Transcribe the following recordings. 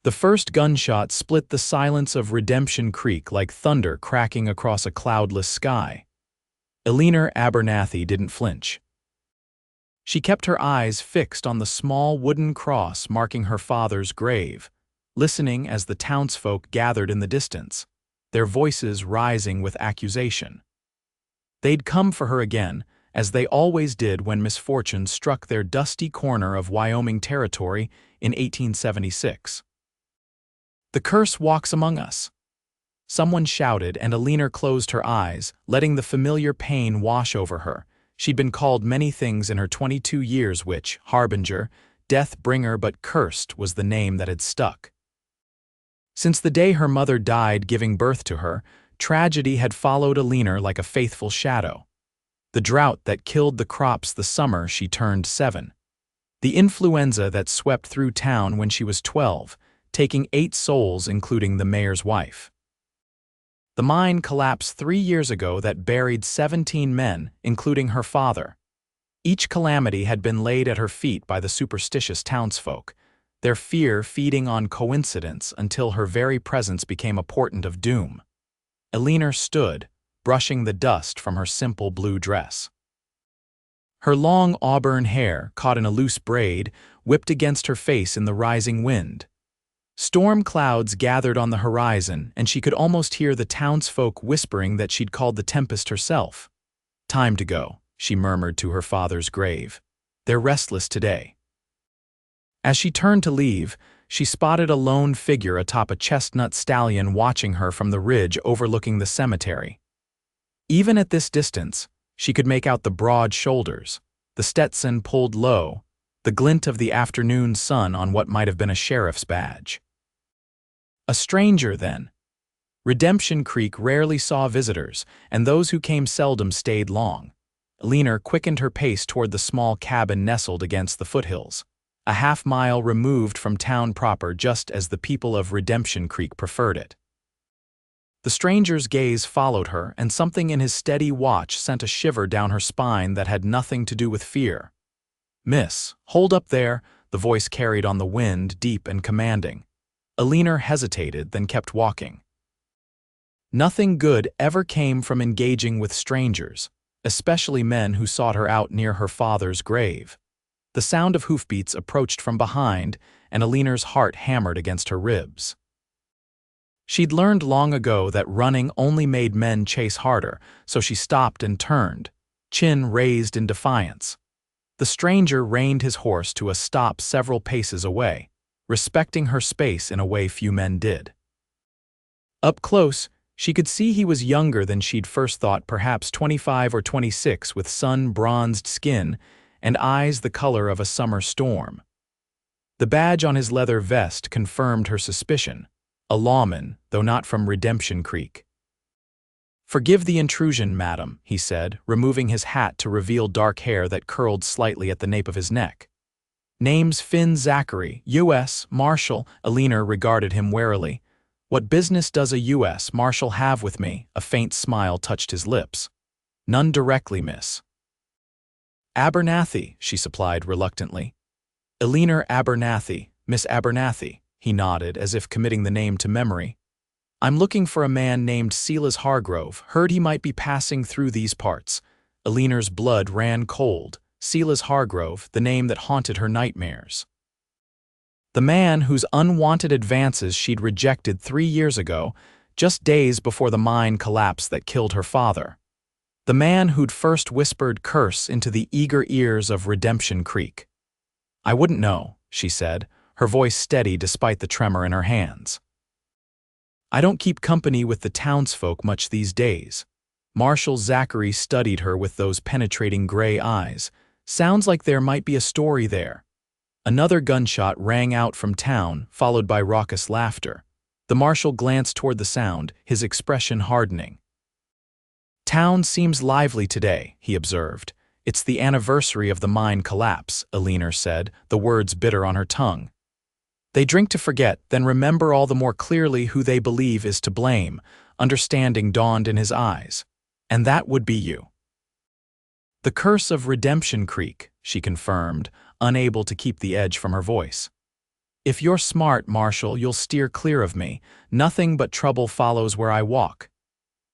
The first gunshot split the silence of Redemption Creek like thunder cracking across a cloudless sky. Eleanor Abernathy didn't flinch. She kept her eyes fixed on the small wooden cross marking her father's grave, listening as the townsfolk gathered in the distance, their voices rising with accusation. They'd come for her again, as they always did when misfortune struck their dusty corner of Wyoming territory in 1876. "The curse walks among us," someone shouted, and Eleanor closed her eyes, letting the familiar pain wash over her. She'd been called many things in her 22 years which, harbinger, death-bringer, but cursed was the name that had stuck. Since the day her mother died giving birth to her, tragedy had followed Eleanor like a faithful shadow. The drought that killed the crops the summer she turned 7. The influenza that swept through town when she was 12, taking 8 souls including the mayor's wife. The mine collapsed 3 years ago that buried 17 men, including her father. Each calamity had been laid at her feet by the superstitious townsfolk, their fear feeding on coincidence until her very presence became a portent of doom. Eleanor stood, brushing the dust from her simple blue dress. Her long auburn hair, caught in a loose braid, whipped against her face in the rising wind. Storm clouds gathered on the horizon, and she could almost hear the townsfolk whispering that she'd called the tempest herself. "Time to go," she murmured to her father's grave. "They're restless today." As she turned to leave, she spotted a lone figure atop a chestnut stallion watching her from the ridge overlooking the cemetery. Even at this distance, she could make out the broad shoulders, the Stetson pulled low, the glint of the afternoon sun on what might have been a sheriff's badge. A stranger, then. Redemption Creek rarely saw visitors, and those who came seldom stayed long. Eleanor quickened her pace toward the small cabin nestled against the foothills, a half-mile removed from town proper, just as the people of Redemption Creek preferred it. The stranger's gaze followed her, and something in his steady watch sent a shiver down her spine that had nothing to do with fear. "Miss, hold up there," the voice carried on the wind, deep and commanding. Eleanor hesitated, then kept walking. Nothing good ever came from engaging with strangers, especially men who sought her out near her father's grave. The sound of hoofbeats approached from behind, and Eleanor's heart hammered against her ribs. She'd learned long ago that running only made men chase harder, so she stopped and turned, chin raised in defiance. The stranger reined his horse to a stop several paces away, respecting her space in a way few men did. Up close, she could see he was younger than she'd first thought, perhaps 25 or 26, with sun-bronzed skin and eyes the color of a summer storm. The badge on his leather vest confirmed her suspicion, a lawman, though not from Redemption Creek. "Forgive the intrusion, madam," he said, removing his hat to reveal dark hair that curled slightly at the nape of his neck. "Name's Finn Zachary, U.S. Marshal." Eleanor regarded him warily. "What business does a U.S. Marshal have with me?" A faint smile touched his lips. "None directly, miss." "Abernathy," she supplied reluctantly. "Eleanor Abernathy, Miss Abernathy," he nodded as if committing the name to memory. "I'm looking for a man named Silas Hargrove. Heard he might be passing through these parts." Eleanor's blood ran cold. Silas Hargrove, the name that haunted her nightmares. The man whose unwanted advances she'd rejected 3 years ago, just days before the mine collapse that killed her father. The man who'd first whispered curse into the eager ears of Redemption Creek. "I wouldn't know," she said, her voice steady despite the tremor in her hands. "I don't keep company with the townsfolk much these days." Marshal Zachary studied her with those penetrating gray eyes. "Sounds like there might be a story there." Another gunshot rang out from town, followed by raucous laughter. The marshal glanced toward the sound, his expression hardening. "Town seems lively today," he observed. "It's the anniversary of the mine collapse," Eleanor said, the words bitter on her tongue. "They drink to forget, then remember all the more clearly who they believe is to blame." Understanding dawned in his eyes. "And that would be you." "The curse of Redemption Creek," she confirmed, unable to keep the edge from her voice. If you're smart, Marshal, you'll steer clear of me. Nothing but trouble follows where I walk."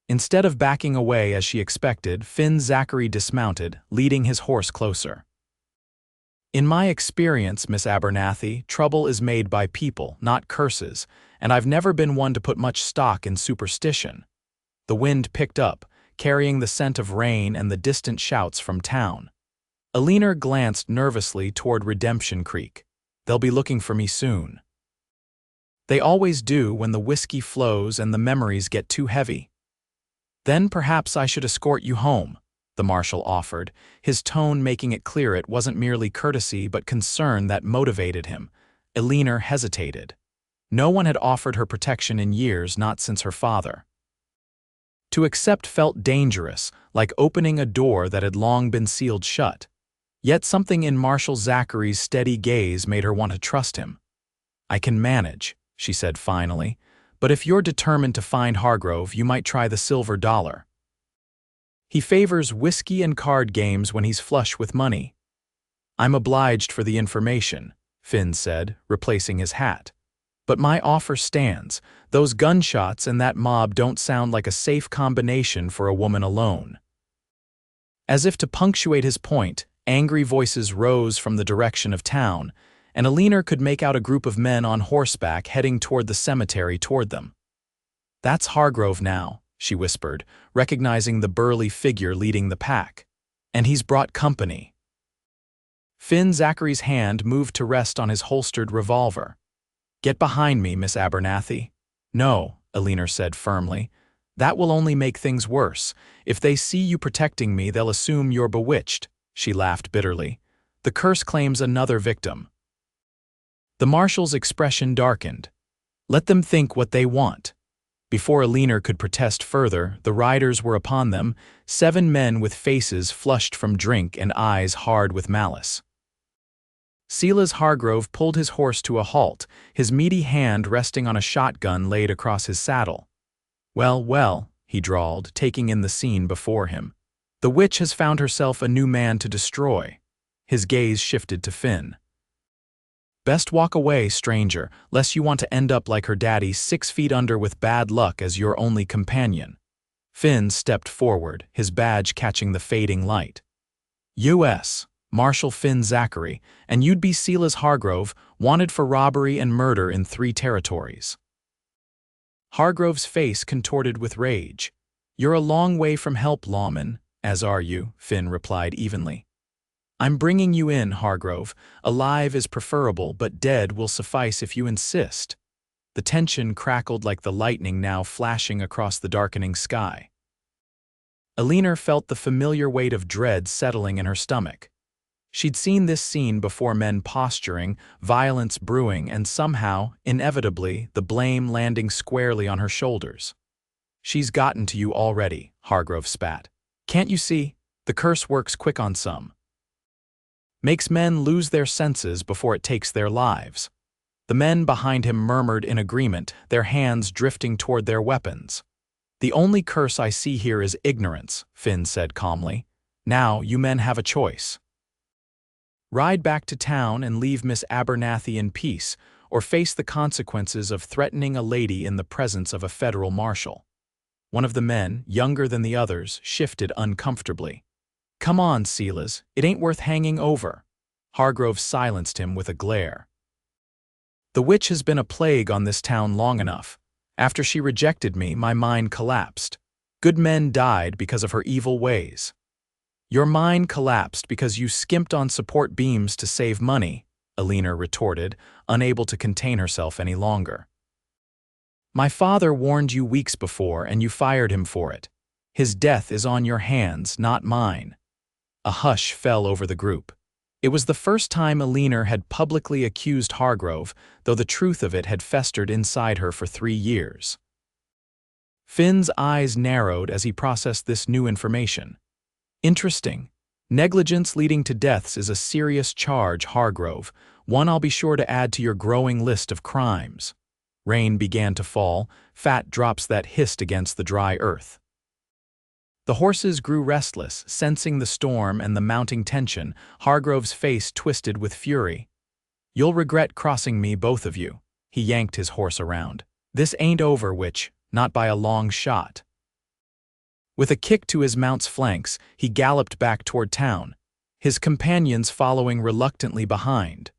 Instead of backing away as she expected, Finn Zachary dismounted, leading his horse closer. "In my experience, Miss Abernathy, trouble is made by people, not curses, and I've never been one to put much stock in superstition." The wind picked up, carrying the scent of rain and the distant shouts from town. Eleanor glanced nervously toward Redemption Creek. "They'll be looking for me soon." "They always do when the whiskey flows and the memories get too heavy." "Then perhaps I should escort you home," the marshal offered, his tone making it clear it wasn't merely courtesy but concern that motivated him. Eleanor hesitated. No one had offered her protection in years, not since her father. To accept felt dangerous, like opening a door that had long been sealed shut. Yet something in Marshal Zachary's steady gaze made her want to trust him. "I can manage," she said finally, "but if you're determined to find Hargrove, you might try the silver dollar. He favors whiskey and card games when he's flush with money." "I'm obliged for the information," Finn said, replacing his hat. "But my offer stands. Those gunshots and that mob don't sound like a safe combination for a woman alone." As if to punctuate his point, angry voices rose from the direction of town, and Eleanor could make out a group of men on horseback heading toward the cemetery toward them. "That's Hargrove now," she whispered, recognizing the burly figure leading the pack. "And he's brought company." Finn Zachary's hand moved to rest on his holstered revolver. "Get behind me, Miss Abernathy." "No," Eleanor said firmly. "That will only make things worse. If they see you protecting me, they'll assume you're bewitched." She laughed bitterly. "The curse claims another victim." The marshal's expression darkened. "Let them think what they want." Before Eleanor could protest further, the riders were upon them, 7 men with faces flushed from drink and eyes hard with malice. Silas Hargrove pulled his horse to a halt, his meaty hand resting on a shotgun laid across his saddle. "Well, well," he drawled, taking in the scene before him. "The witch has found herself a new man to destroy." His gaze shifted to Finn. "Best walk away, stranger, lest you want to end up like her daddy 6 feet under with bad luck as your only companion." Finn stepped forward, his badge catching the fading light. "U.S. Marshal Finn Zachary, and you'd be Silas Hargrove, wanted for robbery and murder in 3 territories." Hargrove's face contorted with rage. "You're a long way from help, lawman." "As are you," Finn replied evenly. "I'm bringing you in, Hargrove. Alive is preferable, but dead will suffice if you insist." The tension crackled like the lightning now flashing across the darkening sky. Eleanor felt the familiar weight of dread settling in her stomach. She'd seen this scene before, men posturing, violence brewing, and somehow, inevitably, the blame landing squarely on her shoulders. "She's gotten to you already," Hargrove spat. "Can't you see? The curse works quick on some. Makes men lose their senses before it takes their lives." The men behind him murmured in agreement, their hands drifting toward their weapons. "The only curse I see here is ignorance," Finn said calmly. "Now you men have a choice. Ride back to town and leave Miss Abernathy in peace, or face the consequences of threatening a lady in the presence of a federal marshal." One of the men, younger than the others, shifted uncomfortably. "Come on, Silas, it ain't worth hanging over." Hargrove silenced him with a glare. "The witch has been a plague on this town long enough. After she rejected me, my mind collapsed. Good men died because of her evil ways." "Your mind collapsed because you skimped on support beams to save money," Eleanor retorted, unable to contain herself any longer. "My father warned you weeks before, and you fired him for it. His death is on your hands, not mine." A hush fell over the group. It was the first time Eleanor had publicly accused Hargrove, though the truth of it had festered inside her for 3 years. Finn's eyes narrowed as he processed this new information. "Interesting. Negligence leading to deaths is a serious charge, Hargrove, one I'll be sure to add to your growing list of crimes." Rain began to fall, fat drops that hissed against the dry earth. The horses grew restless, sensing the storm and the mounting tension. Hargrove's face twisted with fury. You'll regret crossing me, both of you. He yanked his horse around. This ain't over, witch, not by a long shot. With a kick to his mount's flanks, he galloped back toward town, his companions following reluctantly behind.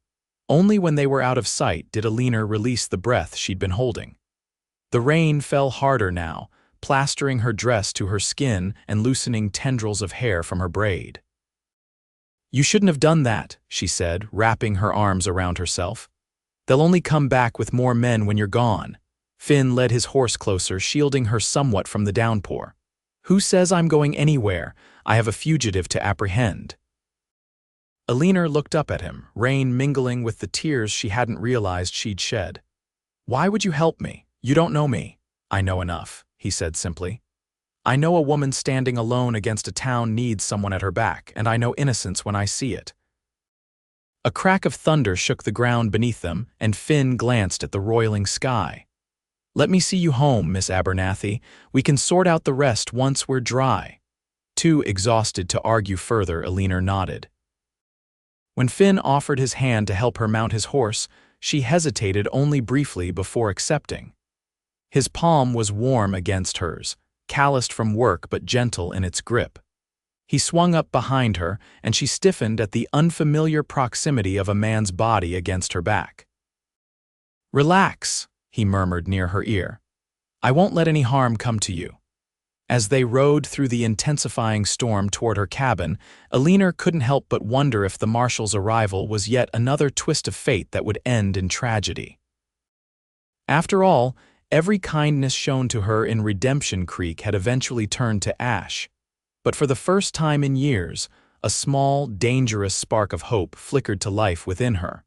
Only when they were out of sight did Eleanor release the breath she'd been holding. The rain fell harder now, plastering her dress to her skin and loosening tendrils of hair from her braid. You shouldn't have done that, she said, wrapping her arms around herself. They'll only come back with more men when you're gone. Finn led his horse closer, shielding her somewhat from the downpour. Who says I'm going anywhere? I have a fugitive to apprehend. Eleanor looked up at him, rain mingling with the tears she hadn't realized she'd shed. Why would you help me? You don't know me. I know enough, he said simply. I know a woman standing alone against a town needs someone at her back, and I know innocence when I see it. A crack of thunder shook the ground beneath them, and Finn glanced at the roiling sky. Let me see you home, Miss Abernathy. We can sort out the rest once we're dry. Too exhausted to argue further, Eleanor nodded. When Finn offered his hand to help her mount his horse, she hesitated only briefly before accepting. His palm was warm against hers, calloused from work but gentle in its grip. He swung up behind her, and she stiffened at the unfamiliar proximity of a man's body against her back. Relax, he murmured near her ear. I won't let any harm come to you. As they rode through the intensifying storm toward her cabin, Eleanor couldn't help but wonder if the marshal's arrival was yet another twist of fate that would end in tragedy. After all, every kindness shown to her in Redemption Creek had eventually turned to ash. But for the first time in years, a small, dangerous spark of hope flickered to life within her.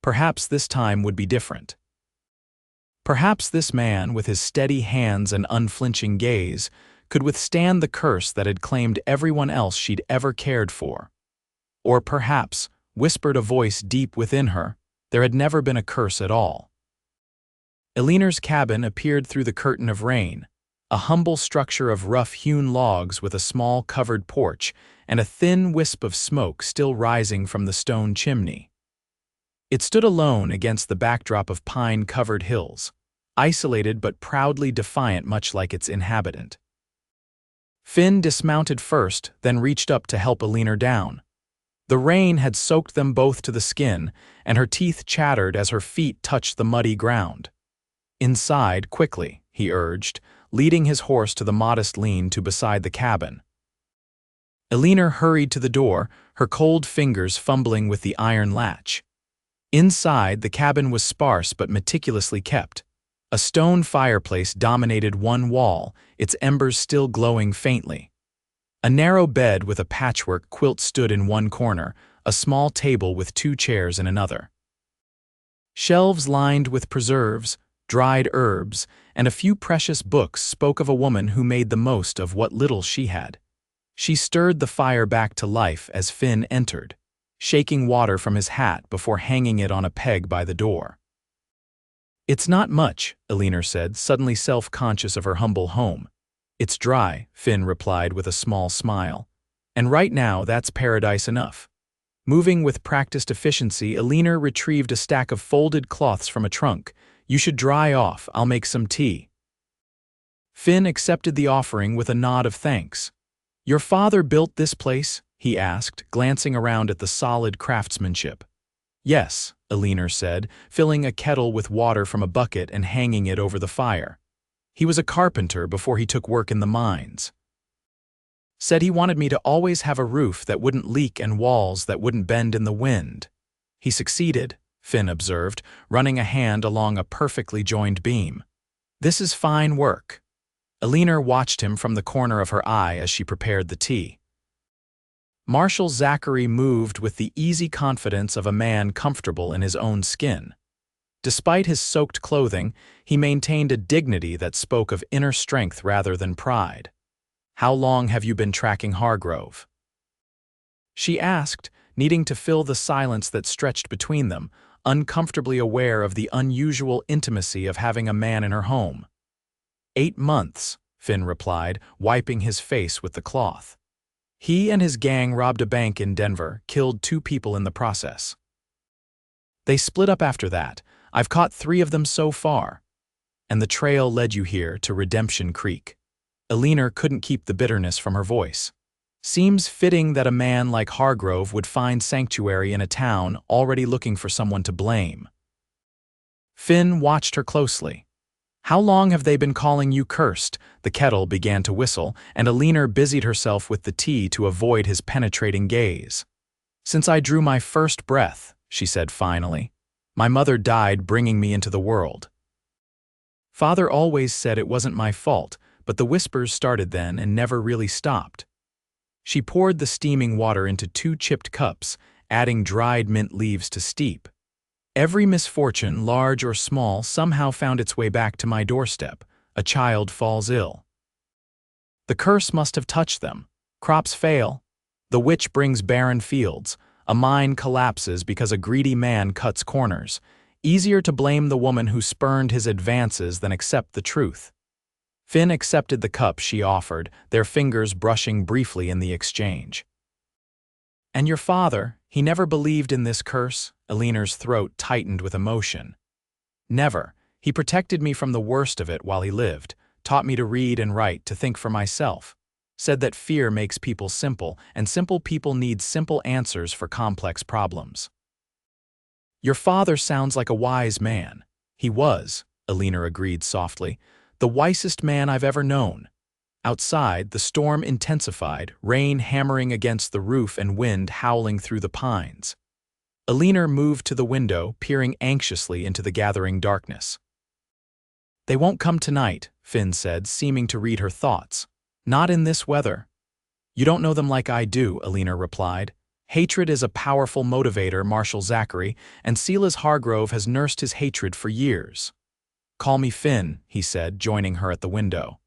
Perhaps this time would be different. Perhaps this man, with his steady hands and unflinching gaze, could withstand the curse that had claimed everyone else she'd ever cared for. Or perhaps, whispered a voice deep within her, there had never been a curse at all. Eleanor's cabin appeared through the curtain of rain, a humble structure of rough-hewn logs with a small covered porch and a thin wisp of smoke still rising from the stone chimney. It stood alone against the backdrop of pine-covered hills, isolated but proudly defiant, much like its inhabitant. Finn dismounted first, then reached up to help Eleanor down. The rain had soaked them both to the skin, and her teeth chattered as her feet touched the muddy ground. Inside, quickly, he urged, leading his horse to the modest lean-to beside the cabin. Eleanor hurried to the door, her cold fingers fumbling with the iron latch. Inside, the cabin was sparse but meticulously kept. A stone fireplace dominated one wall, its embers still glowing faintly. A narrow bed with a patchwork quilt stood in one corner, a small table with 2 chairs in another. Shelves lined with preserves, dried herbs, and a few precious books spoke of a woman who made the most of what little she had. She stirred the fire back to life as Finn entered, shaking water from his hat before hanging it on a peg by the door. It's not much, Eleanor said, suddenly self-conscious of her humble home. It's dry, Finn replied with a small smile. And right now, that's paradise enough. Moving with practiced efficiency, Eleanor retrieved a stack of folded cloths from a trunk. You should dry off, I'll make some tea. Finn accepted the offering with a nod of thanks. Your father built this place? He asked, glancing around at the solid craftsmanship. Yes, Eleanor said, filling a kettle with water from a bucket and hanging it over the fire. He was a carpenter before he took work in the mines. Said he wanted me to always have a roof that wouldn't leak and walls that wouldn't bend in the wind. He succeeded, Finn observed, running a hand along a perfectly joined beam. This is fine work. Eleanor watched him from the corner of her eye as she prepared the tea. Marshal Zachary moved with the easy confidence of a man comfortable in his own skin. Despite his soaked clothing, he maintained a dignity that spoke of inner strength rather than pride. How long have you been tracking Hargrove? She asked, needing to fill the silence that stretched between them, uncomfortably aware of the unusual intimacy of having a man in her home. 8 months, Finn replied, wiping his face with the cloth. He and his gang robbed a bank in Denver, killed 2 people in the process. They split up after that. I've caught 3 of them so far. And the trail led you here to Redemption Creek. Eleanor couldn't keep the bitterness from her voice. Seems fitting that a man like Hargrove would find sanctuary in a town already looking for someone to blame. Finn watched her closely. How long have they been calling you cursed? The kettle began to whistle, and Eleanor busied herself with the tea to avoid his penetrating gaze. Since I drew my first breath, she said finally. My mother died bringing me into the world. Father always said it wasn't my fault, but the whispers started then and never really stopped. She poured the steaming water into 2 chipped cups, adding dried mint leaves to steep. Every misfortune, large or small, somehow found its way back to my doorstep. A child falls ill. The curse must have touched them. Crops fail. The witch brings barren fields. A mine collapses because a greedy man cuts corners. Easier to blame the woman who spurned his advances than accept the truth. Finn accepted the cup she offered, their fingers brushing briefly in the exchange. And your father, he never believed in this curse? Eleanor's throat tightened with emotion. Never. He protected me from the worst of it while he lived, taught me to read and write, to think for myself. Said that fear makes people simple, and simple people need simple answers for complex problems. Your father sounds like a wise man. He was, Eleanor agreed softly, the wisest man I've ever known. Outside, the storm intensified, rain hammering against the roof and wind howling through the pines. Eleanor moved to the window, peering anxiously into the gathering darkness. They won't come tonight, Finn said, seeming to read her thoughts. Not in this weather. You don't know them like I do, Eleanor replied. Hatred is a powerful motivator, Marshal Zachary, and Silas Hargrove has nursed his hatred for years. Call me Finn, he said, joining her at the window.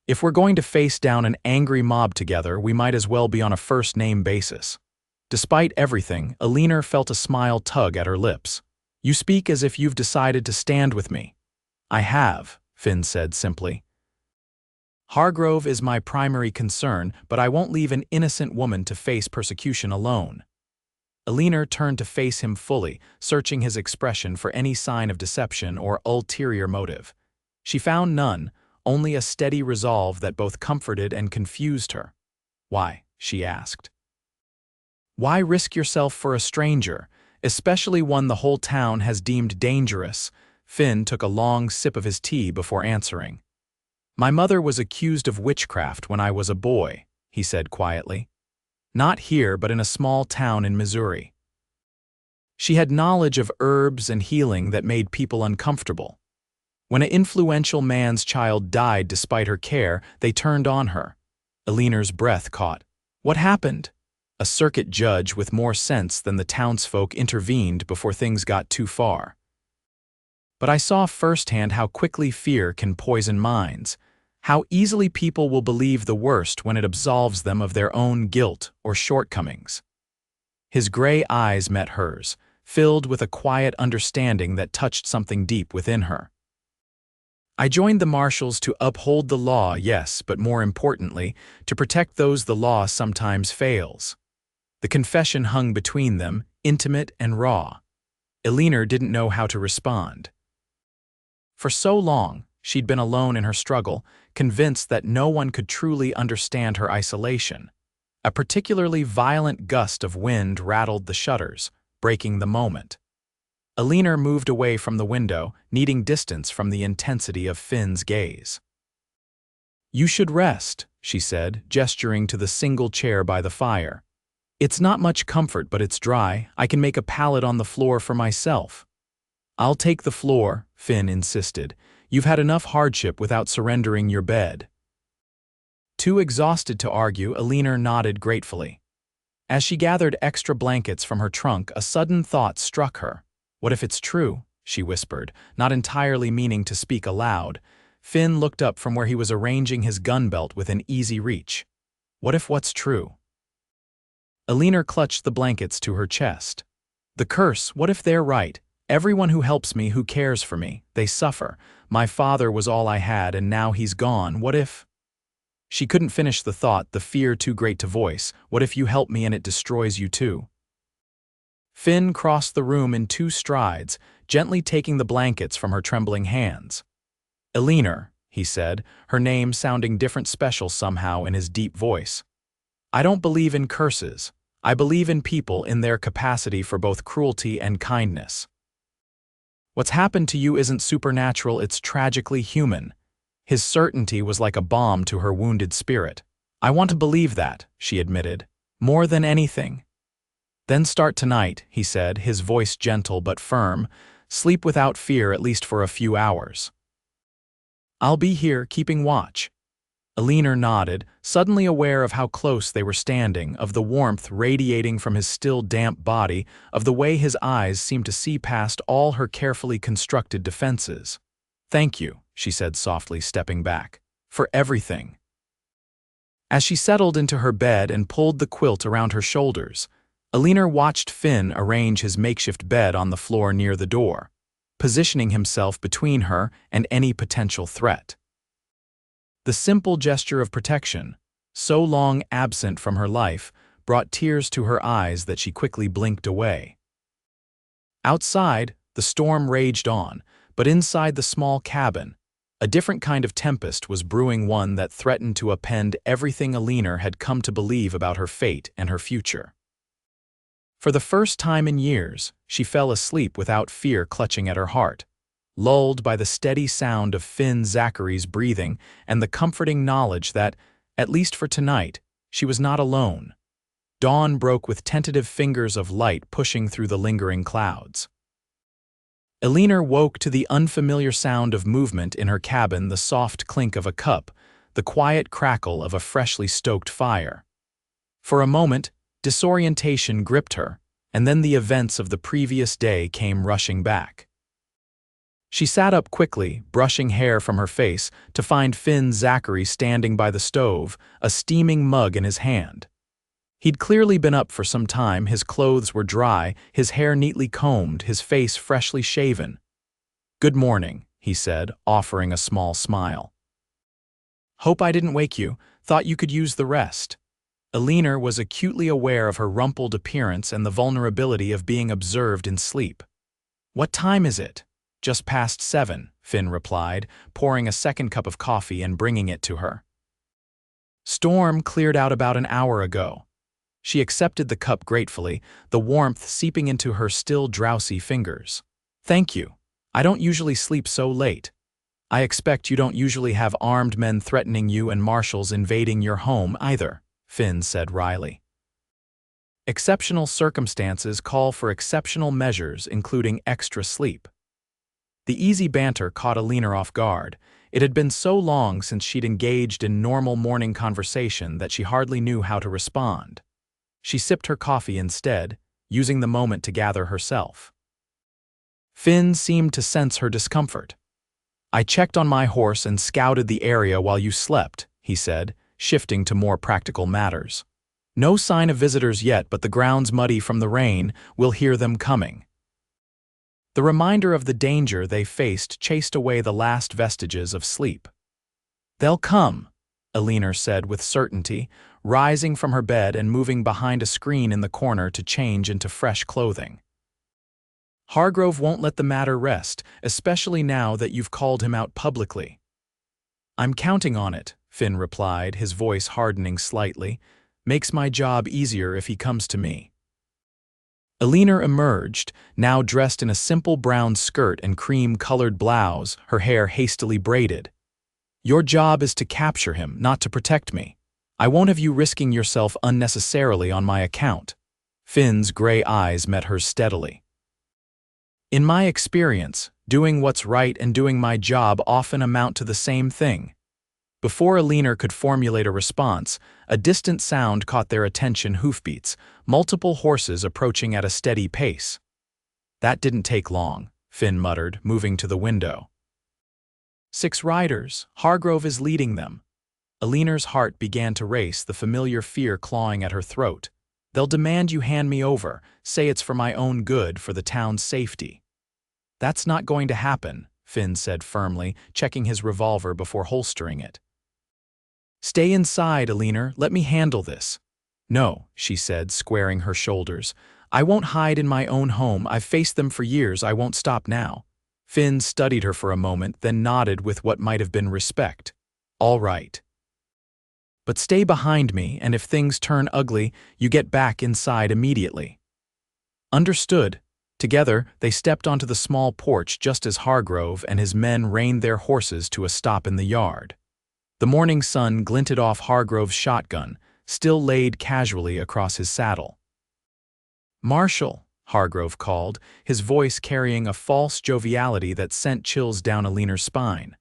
If we're going to face down an angry mob together, we might as well be on a first-name basis. Despite everything, Eleanor felt a smile tug at her lips. You speak as if you've decided to stand with me. I have, Finn said simply. Hargrove is my primary concern, but I won't leave an innocent woman to face persecution alone. Eleanor turned to face him fully, searching his expression for any sign of deception or ulterior motive. She found none, only a steady resolve that both comforted and confused her. Why? She asked. Why risk yourself for a stranger, especially one the whole town has deemed dangerous? Finn took a long sip of his tea before answering. My mother was accused of witchcraft when I was a boy, he said quietly. Not here, but in a small town in Missouri. She had knowledge of herbs and healing that made people uncomfortable. When an influential man's child died despite her care, they turned on her. Eleanor's breath caught. What happened? A circuit judge with more sense than the townsfolk intervened before things got too far. But I saw firsthand how quickly fear can poison minds, how easily people will believe the worst when it absolves them of their own guilt or shortcomings. His gray eyes met hers, filled with a quiet understanding that touched something deep within her. I joined the marshals to uphold the law, yes, but more importantly, to protect those the law sometimes fails. The confession hung between them, intimate and raw. Eleanor didn't know how to respond. For so long, she'd been alone in her struggle, convinced that no one could truly understand her isolation. A particularly violent gust of wind rattled the shutters, breaking the moment. Eleanor moved away from the window, needing distance from the intensity of Finn's gaze. You should rest, she said, gesturing to the single chair by the fire. It's not much comfort, but it's dry. I can make a pallet on the floor for myself. I'll take the floor, Finn insisted. You've had enough hardship without surrendering your bed. Too exhausted to argue, Eleanor nodded gratefully. As she gathered extra blankets from her trunk, a sudden thought struck her. What if it's true? She whispered, not entirely meaning to speak aloud. Finn looked up from where he was arranging his gun belt within easy reach. What if what's true? Eleanor clutched the blankets to her chest. The curse, what if they're right? Everyone who helps me, who cares for me, they suffer. My father was all I had, and now he's gone. What if? She couldn't finish the thought, the fear too great to voice. What if you help me and it destroys you too? Finn crossed the room in 2 strides, gently taking the blankets from her trembling hands. "Eleanor," he said, her name sounding different special somehow in his deep voice. "I don't believe in curses. I believe in people in their capacity for both cruelty and kindness. What's happened to you isn't supernatural, it's tragically human." His certainty was like a balm to her wounded spirit. "I want to believe that," she admitted, "more than anything." "Then start tonight," he said, his voice gentle but firm. "Sleep without fear at least for a few hours. I'll be here, keeping watch." Eleanor nodded, suddenly aware of how close they were standing, of the warmth radiating from his still damp body, of the way his eyes seemed to see past all her carefully constructed defenses. "Thank you," she said softly, stepping back, "for everything." As she settled into her bed and pulled the quilt around her shoulders, Eleanor watched Finn arrange his makeshift bed on the floor near the door, positioning himself between her and any potential threat. The simple gesture of protection, so long absent from her life, brought tears to her eyes that she quickly blinked away. Outside, the storm raged on, but inside the small cabin, a different kind of tempest was brewing, one that threatened to upend everything Eleanor had come to believe about her fate and her future. For the first time in years, she fell asleep without fear clutching at her heart, lulled by the steady sound of Finn Zachary's breathing and the comforting knowledge that, at least for tonight, she was not alone. Dawn broke with tentative fingers of light pushing through the lingering clouds. Eleanor woke to the unfamiliar sound of movement in her cabin, the soft clink of a cup, the quiet crackle of a freshly stoked fire. For a moment, disorientation gripped her, and then the events of the previous day came rushing back. She sat up quickly, brushing hair from her face, to find Finn Zachary standing by the stove, a steaming mug in his hand. He'd clearly been up for some time, his clothes were dry, his hair neatly combed, his face freshly shaven. "Good morning," he said, offering a small smile. "Hope I didn't wake you. Thought you could use the rest." Eleanor was acutely aware of her rumpled appearance and the vulnerability of being observed in sleep. "What time is it?" "Just past 7, Finn replied, pouring a second cup of coffee and bringing it to her. "Storm cleared out about an hour ago." She accepted the cup gratefully, the warmth seeping into her still drowsy fingers. "Thank you. I don't usually sleep so late." "I expect you don't usually have armed men threatening you and marshals invading your home either," Finn said wryly. "Exceptional circumstances call for exceptional measures, including extra sleep." The easy banter caught Eleanor off guard. It had been so long since she'd engaged in normal morning conversation that she hardly knew how to respond. She sipped her coffee instead, using the moment to gather herself. Finn seemed to sense her discomfort. "I checked on my horse and scouted the area while you slept," he said, shifting to more practical matters. "No sign of visitors yet, but the ground's muddy from the rain. We'll hear them coming." The reminder of the danger they faced chased away the last vestiges of sleep. "They'll come," Eleanor said with certainty, rising from her bed and moving behind a screen in the corner to change into fresh clothing. "Hargrove won't let the matter rest, especially now that you've called him out publicly." "I'm counting on it," Finn replied, his voice hardening slightly. "Makes my job easier if he comes to me." Eleanor emerged, now dressed in a simple brown skirt and cream-colored blouse, her hair hastily braided. "Your job is to capture him, not to protect me. I won't have you risking yourself unnecessarily on my account." Finn's gray eyes met hers steadily. "In my experience, doing what's right and doing my job often amount to the same thing." Before Eleanor could formulate a response, a distant sound caught their attention: hoofbeats, multiple horses approaching at a steady pace. "That didn't take long," Finn muttered, moving to the window. "6 riders. Hargrove is leading them." Eleanor's heart began to race, the familiar fear clawing at her throat. "They'll demand you hand me over, say it's for my own good, for the town's safety." "That's not going to happen," Finn said firmly, checking his revolver before holstering it. "Stay inside, Eleanor. Let me handle this." "No," she said, squaring her shoulders. I won't hide in my own home. I've faced them for years. I won't stop now. Finn studied her for a moment, then nodded with what might have been respect. All right. But stay behind me, and if things turn ugly, you get back inside immediately. Understood. Together, they stepped onto the small porch just as Hargrove and his men reined their horses to a stop in the yard. The morning sun glinted off Hargrove's shotgun, still laid casually across his saddle. "Marshal," Hargrove called, his voice carrying a false joviality that sent chills down Eleanor's spine.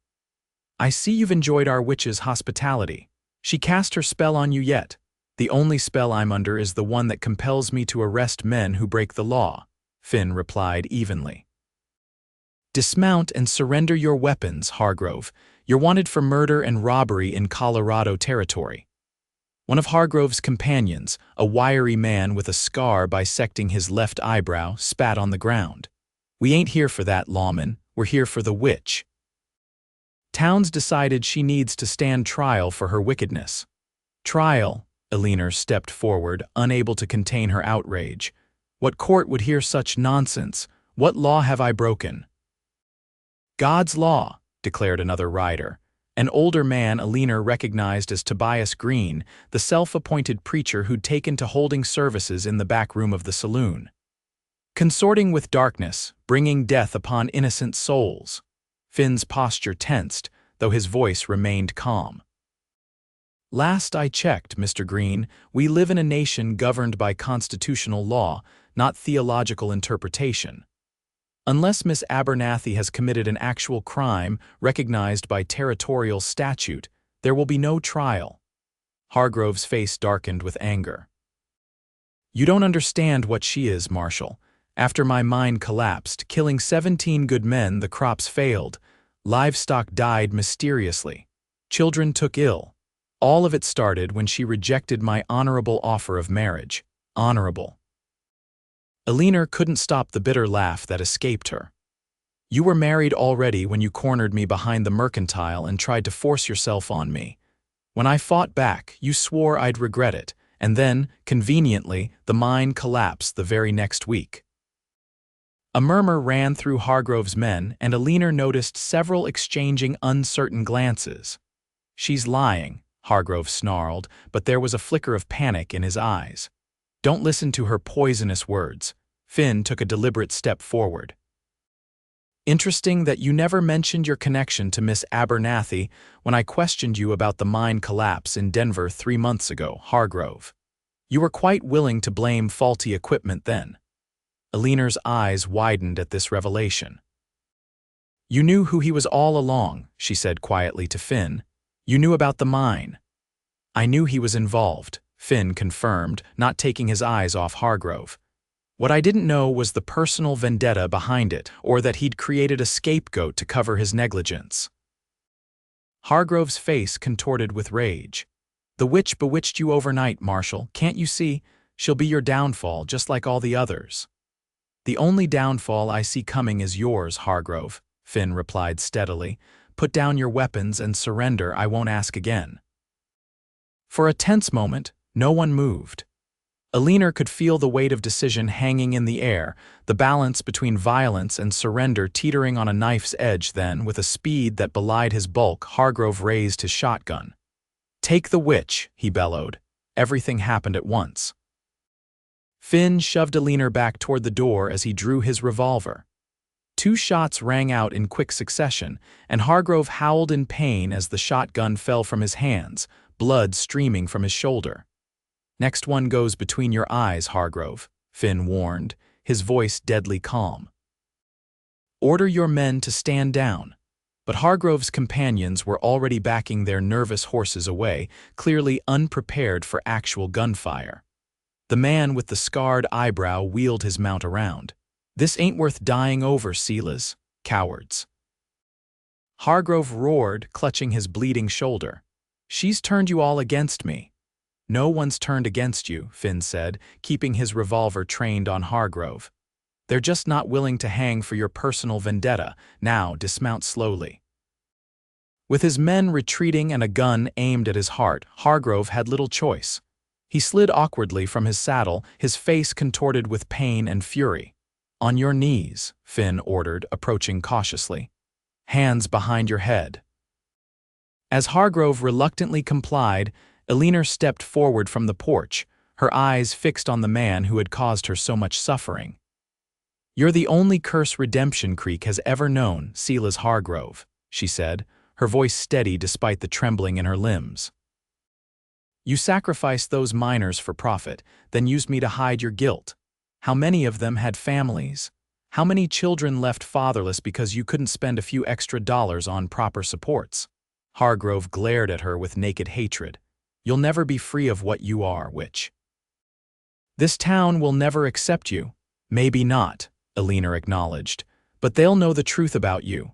"I see you've enjoyed our witch's hospitality. She cast her spell on you yet. The only spell I'm under is the one that compels me to arrest men who break the law," Finn replied evenly. "Dismount and surrender your weapons, Hargrove. You're wanted for murder and robbery in Colorado territory." One of Hargrove's companions, a wiry man with a scar bisecting his left eyebrow, spat on the ground. "We ain't here for that, lawman. We're here for the witch." Towns decided she needs to stand trial for her wickedness. "Trial?" Eleanor stepped forward, unable to contain her outrage. "What court would hear such nonsense? What law have I broken?" "God's law," declared another rider. An older man Eleanor recognized as Tobias Green, the self-appointed preacher who'd taken to holding services in the back room of the saloon. "Consorting with darkness, bringing death upon innocent souls." Finn's posture tensed, though his voice remained calm. "Last I checked, Mr. Green, we live in a nation governed by constitutional law, not theological interpretation. Unless Miss Abernathy has committed an actual crime recognized by territorial statute, there will be no trial." Hargrove's face darkened with anger. "You don't understand what she is, Marshal. After my mine collapsed, killing 17 good men, the crops failed. Livestock died mysteriously. Children took ill. All of it started when she rejected my honorable offer of marriage. Honorable." Eleanor couldn't stop the bitter laugh that escaped her. "You were married already when you cornered me behind the mercantile and tried to force yourself on me. When I fought back, you swore I'd regret it, and then, conveniently, the mine collapsed the very next week." A murmur ran through Hargrove's men, and Eleanor noticed several exchanging uncertain glances. "She's lying," Hargrove snarled, but there was a flicker of panic in his eyes. "Don't listen to her poisonous words." Finn took a deliberate step forward. "Interesting that you never mentioned your connection to Miss Abernathy when I questioned you about the mine collapse in Denver 3 months ago, Hargrove. You were quite willing to blame faulty equipment then." Eleanor's eyes widened at this revelation. "You knew who he was all along," she said quietly to Finn. "You knew about the mine." "I knew he was involved," Finn confirmed, not taking his eyes off Hargrove. "What I didn't know was the personal vendetta behind it, or that he'd created a scapegoat to cover his negligence." Hargrove's face contorted with rage. "The witch bewitched you overnight, Marshal. Can't you see? She'll be your downfall, just like all the others." "The only downfall I see coming is yours, Hargrove," Finn replied steadily. "Put down your weapons and surrender. I won't ask again." For a tense moment, no one moved. Eleanor could feel the weight of decision hanging in the air, the balance between violence and surrender teetering on a knife's edge. Then, with a speed that belied his bulk, Hargrove raised his shotgun. "Take the witch," he bellowed. Everything happened at once. Finn shoved Eleanor back toward the door as he drew his revolver. 2 shots rang out in quick succession, and Hargrove howled in pain as the shotgun fell from his hands, blood streaming from his shoulder. "Next one goes between your eyes, Hargrove," Finn warned, his voice deadly calm. "Order your men to stand down." But Hargrove's companions were already backing their nervous horses away, clearly unprepared for actual gunfire. The man with the scarred eyebrow wheeled his mount around. "This ain't worth dying over, Silas. Cowards." Hargrove roared, clutching his bleeding shoulder. "She's turned you all against me." "No one's turned against you," Finn said, keeping his revolver trained on Hargrove. "They're just not willing to hang for your personal vendetta. Now dismount slowly." With his men retreating and a gun aimed at his heart, Hargrove had little choice. He slid awkwardly from his saddle, his face contorted with pain and fury. "On your knees," Finn ordered, approaching cautiously. "Hands behind your head." As Hargrove reluctantly complied, Eleanor stepped forward from the porch, her eyes fixed on the man who had caused her so much suffering. "You're the only curse Redemption Creek has ever known, Silas Hargrove," she said, her voice steady despite the trembling in her limbs. "You sacrificed those miners for profit, then used me to hide your guilt. How many of them had families? How many children left fatherless because you couldn't spend a few extra dollars on proper supports?" Hargrove glared at her with naked hatred. "You'll never be free of what you are, witch. This town will never accept you." "Maybe not," Eleanor acknowledged, "but they'll know the truth about you."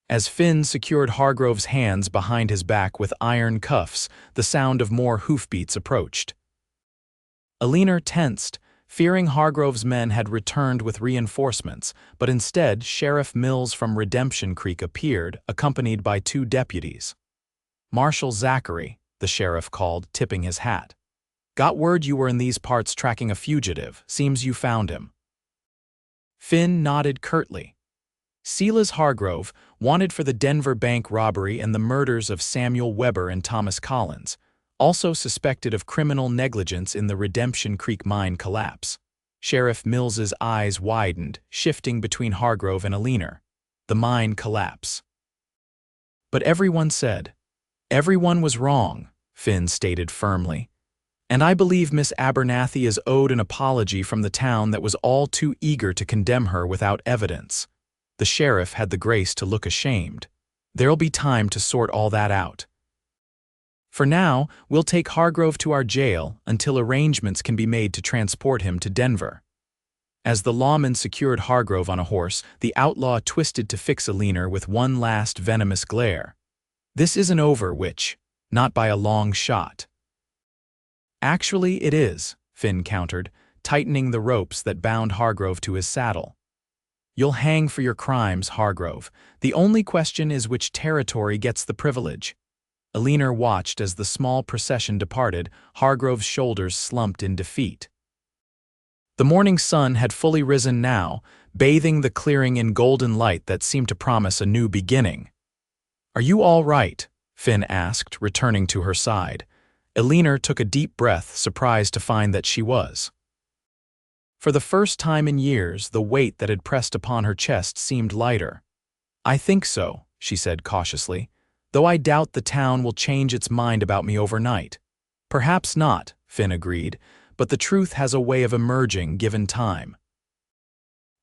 As Finn secured Hargrove's hands behind his back with iron cuffs, the sound of more hoofbeats approached. Eleanor tensed, fearing Hargrove's men had returned with reinforcements, but instead Sheriff Mills from Redemption Creek appeared, accompanied by 2 deputies. "Marshal Zachary," the sheriff called, tipping his hat. "Got word you were in these parts tracking a fugitive. Seems you found him." Finn nodded curtly. Silas Hargrove, wanted for the Denver bank robbery and the murders of Samuel Weber and Thomas Collins, also suspected of criminal negligence in the Redemption Creek mine collapse. Sheriff Mills's eyes widened, shifting between Hargrove and Eleanor. The mine collapse. "But everyone said." "Everyone was wrong," Finn stated firmly. "And I believe Miss Abernathy is owed an apology from the town that was all too eager to condemn her without evidence." The sheriff had the grace to look ashamed. "There'll be time to sort all that out. For now, we'll take Hargrove to our jail until arrangements can be made to transport him to Denver." As the lawman secured Hargrove on a horse, the outlaw twisted to fix Eleanor with one last venomous glare. "This isn't over, witch. Not by a long shot." "Actually, it is," Finn countered, tightening the ropes that bound Hargrove to his saddle. "You'll hang for your crimes, Hargrove. The only question is which territory gets the privilege." Eleanor watched as the small procession departed, Hargrove's shoulders slumped in defeat. The morning sun had fully risen now, bathing the clearing in golden light that seemed to promise a new beginning. "Are you all right?" Finn asked, returning to her side. Eleanor took a deep breath, surprised to find that she was. For the first time in years, the weight that had pressed upon her chest seemed lighter. "I think so," she said cautiously, "though I doubt the town will change its mind about me overnight." "Perhaps not," Finn agreed, "but the truth has a way of emerging given time."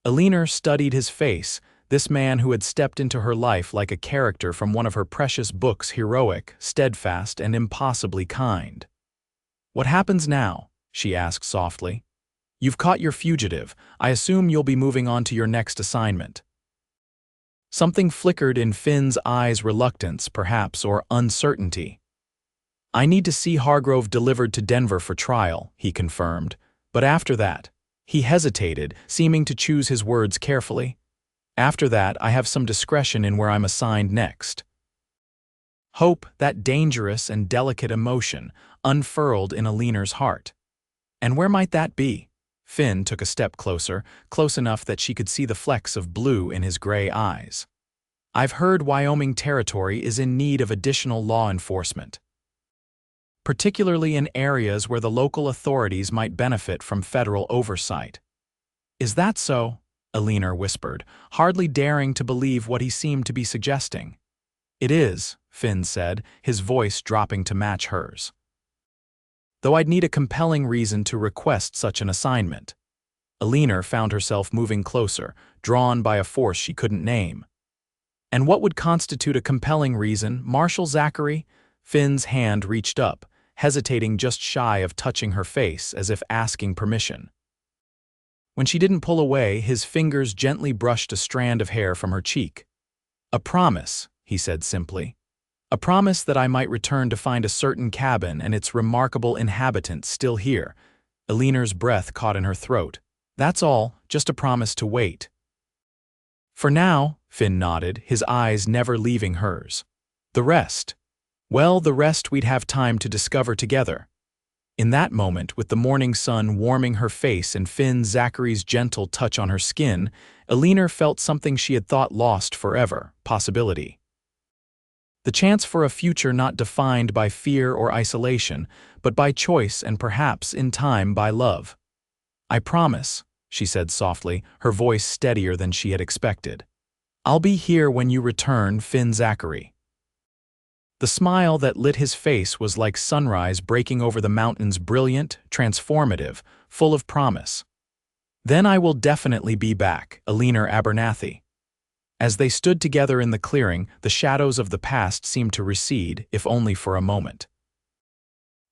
Eleanor studied his face, this man who had stepped into her life like a character from one of her precious books, heroic, steadfast, and impossibly kind. "What happens now?" she asked softly. "You've caught your fugitive. I assume you'll be moving on to your next assignment." Something flickered in Finn's eyes, reluctance, perhaps, or uncertainty. "I need to see Hargrove delivered to Denver for trial," he confirmed. "But after that," he hesitated, seeming to choose his words carefully. "After that, I have some discretion in where I'm assigned next." Hope, that dangerous and delicate emotion, unfurled in Eleanor's heart. "And where might that be?" Finn took a step closer, close enough that she could see the flecks of blue in his gray eyes. "I've heard Wyoming territory is in need of additional law enforcement, particularly in areas where the local authorities might benefit from federal oversight." "Is that so?" Eleanor whispered, hardly daring to believe what he seemed to be suggesting. "It is," Finn said, his voice dropping to match hers. "Though I'd need a compelling reason to request such an assignment." Eleanor found herself moving closer, drawn by a force she couldn't name. "And what would constitute a compelling reason, Marshal Zachary?" Finn's hand reached up, hesitating just shy of touching her face as if asking permission. When she didn't pull away, his fingers gently brushed a strand of hair from her cheek. "A promise," he said simply. "A promise that I might return to find a certain cabin and its remarkable inhabitants still here." Eleanor's breath caught in her throat. "That's all, just a promise to wait." "For now," Finn nodded, his eyes never leaving hers. "The rest? Well, the rest we'd have time to discover together." In that moment, with the morning sun warming her face and Finn Zachary's gentle touch on her skin, Eleanor felt something she had thought lost forever: possibility. The chance for a future not defined by fear or isolation, but by choice and perhaps, in time, by love. "I promise," she said softly, her voice steadier than she had expected. "I'll be here when you return, Finn Zachary." The smile that lit his face was like sunrise breaking over the mountains, brilliant, transformative, full of promise. "Then I will definitely be back, Eleanor Abernathy." As they stood together in the clearing, the shadows of the past seemed to recede, if only for a moment.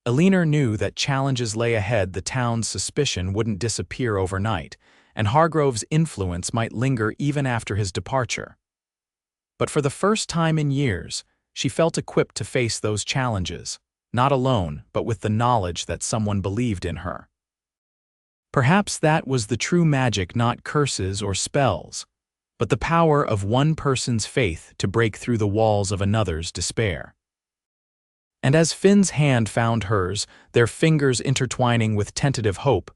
Eleanor knew that challenges lay ahead. The town's suspicion wouldn't disappear overnight, and Hargrove's influence might linger even after his departure. But for the first time in years, she felt equipped to face those challenges, not alone, but with the knowledge that someone believed in her. Perhaps that was the true magic, not curses or spells, but the power of one person's faith to break through the walls of another's despair. And as Finn's hand found hers, their fingers intertwining with tentative hope,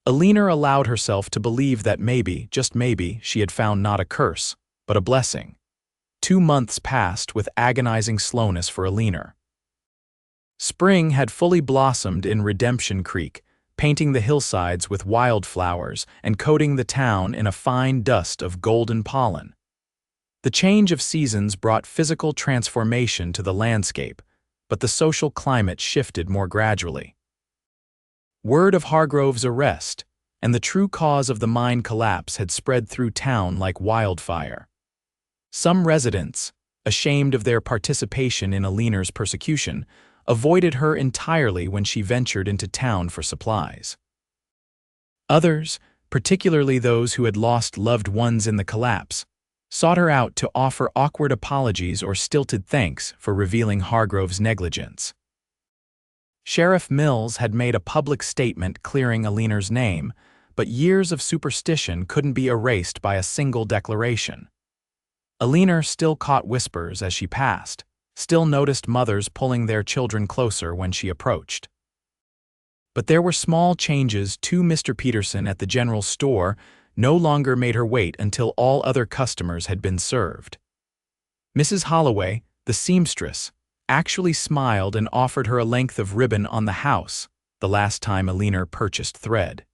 Eleanor allowed herself to believe that maybe, just maybe, she had found not a curse, but a blessing. 2 months passed with agonizing slowness for Eleanor. Spring had fully blossomed in Redemption Creek, painting the hillsides with wildflowers and coating the town in a fine dust of golden pollen. The change of seasons brought physical transformation to the landscape, but the social climate shifted more gradually. Word of Hargrove's arrest and the true cause of the mine collapse had spread through town like wildfire. Some residents, ashamed of their participation in Eleanor's persecution, avoided her entirely when she ventured into town for supplies. Others, particularly those who had lost loved ones in the collapse, sought her out to offer awkward apologies or stilted thanks for revealing Hargrove's negligence. Sheriff Mills had made a public statement clearing Eleanor's name, but years of superstition couldn't be erased by a single declaration. Eleanor still caught whispers as she passed, still noticed mothers pulling their children closer when she approached. But there were small changes too. Mr. Peterson at the general store no longer made her wait until all other customers had been served. Mrs. Holloway, the seamstress, actually smiled and offered her a length of ribbon on the house the last time Eleanor purchased thread.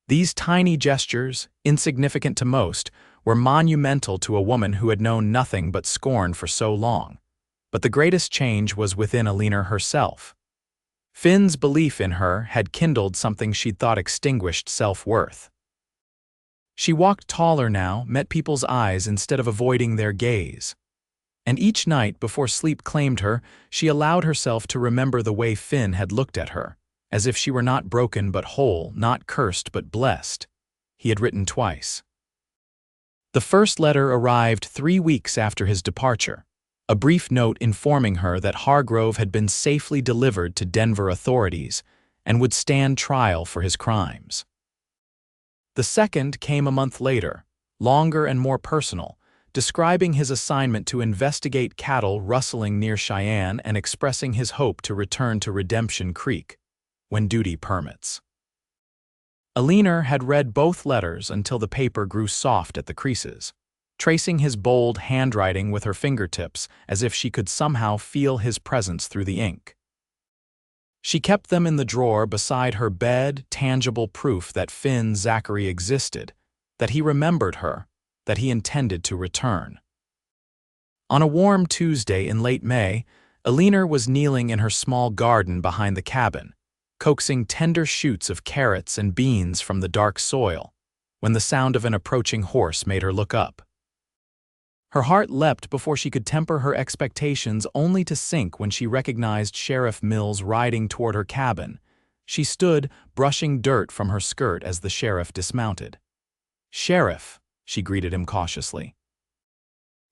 These tiny gestures, insignificant to most, were monumental to a woman who had known nothing but scorn for so long. But the greatest change was within Eleanor herself. Finn's belief in her had kindled something she'd thought extinguished self-worth. She walked taller now, met people's eyes instead of avoiding their gaze. And each night before sleep claimed her, she allowed herself to remember the way Finn had looked at her, as if she were not broken but whole, not cursed but blessed. He had written twice. The first letter arrived 3 weeks after his departure, a brief note informing her that Hargrove had been safely delivered to Denver authorities and would stand trial for his crimes. The second came a month later, longer and more personal, describing his assignment to investigate cattle rustling near Cheyenne and expressing his hope to return to Redemption Creek, when duty permits. Eleanor had read both letters until the paper grew soft at the creases, tracing his bold handwriting with her fingertips as if she could somehow feel his presence through the ink. She kept them in the drawer beside her bed, tangible proof that Finn Zachary existed, that he remembered her, that he intended to return. On a warm Tuesday in late May, Eleanor was kneeling in her small garden behind the cabin, coaxing tender shoots of carrots and beans from the dark soil, when the sound of an approaching horse made her look up. Her heart leapt before she could temper her expectations, only to sink when she recognized Sheriff Mills riding toward her cabin. She stood, brushing dirt from her skirt as the sheriff dismounted. "Sheriff," she greeted him cautiously.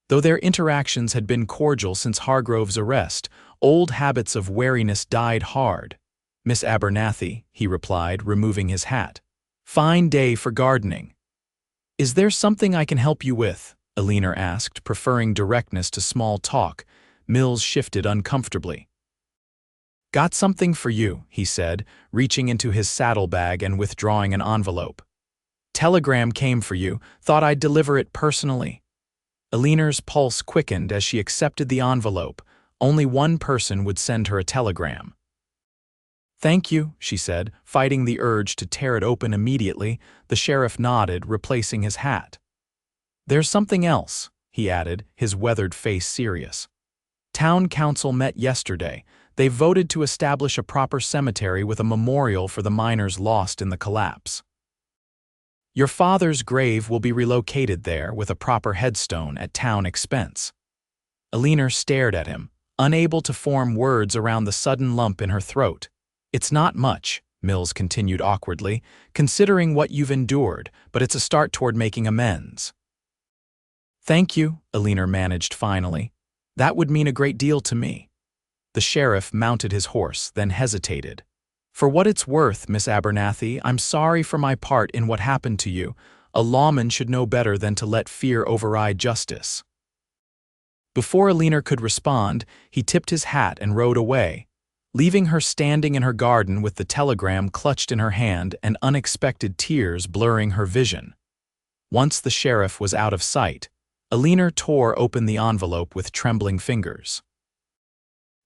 Though their interactions had been cordial since Hargrove's arrest, old habits of wariness died hard. "Miss Abernathy," he replied, removing his hat. "Fine day for gardening." "Is there something I can help you with?" Eleanor asked, preferring directness to small talk. Mills shifted uncomfortably. "Got something for you," he said, reaching into his saddlebag and withdrawing an envelope. "Telegram came for you, thought I'd deliver it personally." Eleanor's pulse quickened as she accepted the envelope. Only one person would send her a telegram. "Thank you," she said, fighting the urge to tear it open immediately. The sheriff nodded, replacing his hat. "There's something else," he added, his weathered face serious. "Town council met yesterday. They voted to establish a proper cemetery with a memorial for the miners lost in the collapse. Your father's grave will be relocated there with a proper headstone at town expense." Eleanor stared at him, unable to form words around the sudden lump in her throat. "It's not much," Mills continued awkwardly, "considering what you've endured, but it's a start toward making amends." "Thank you," Eleanor managed finally. "That would mean a great deal to me." The sheriff mounted his horse, then hesitated. "For what it's worth, Miss Abernathy, I'm sorry for my part in what happened to you. A lawman should know better than to let fear override justice." Before Eleanor could respond, he tipped his hat and rode away, leaving her standing in her garden with the telegram clutched in her hand and unexpected tears blurring her vision. Once the sheriff was out of sight, Eleanor tore open the envelope with trembling fingers.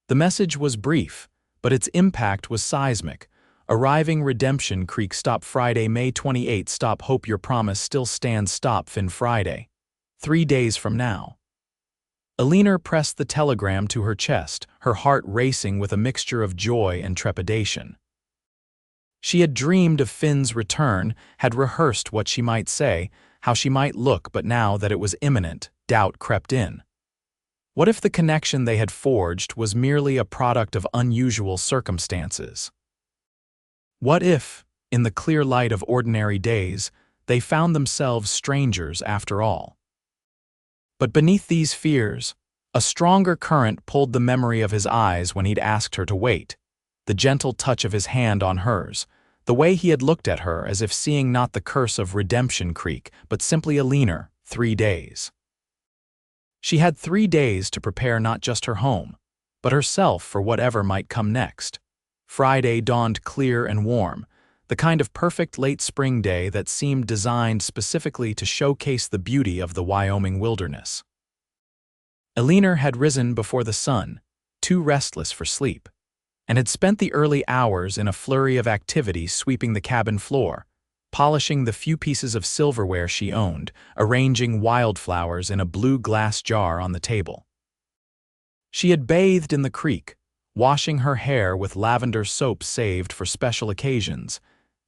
The message was brief, but its impact was seismic. "Arriving Redemption Creek stop Friday, May 28. Stop, hope your promise still stands. Stop Finn Friday. 3 days from now." Eleanor pressed the telegram to her chest, her heart racing with a mixture of joy and trepidation. She had dreamed of Finn's return, had rehearsed what she might say, how she might look, but now that it was imminent, doubt crept in. What if the connection they had forged was merely a product of unusual circumstances? What if, in the clear light of ordinary days, they found themselves strangers after all? But beneath these fears, a stronger current pulled the memory of his eyes when he'd asked her to wait, the gentle touch of his hand on hers, the way he had looked at her as if seeing not the curse of Redemption Creek, but simply Eleanor, 3 days. She had 3 days to prepare not just her home, but herself for whatever might come next. Friday dawned clear and warm, the kind of perfect late spring day that seemed designed specifically to showcase the beauty of the Wyoming wilderness. Eleanor had risen before the sun, too restless for sleep, and had spent the early hours in a flurry of activity sweeping the cabin floor, polishing the few pieces of silverware she owned, arranging wildflowers in a blue glass jar on the table. She had bathed in the creek, washing her hair with lavender soap saved for special occasions,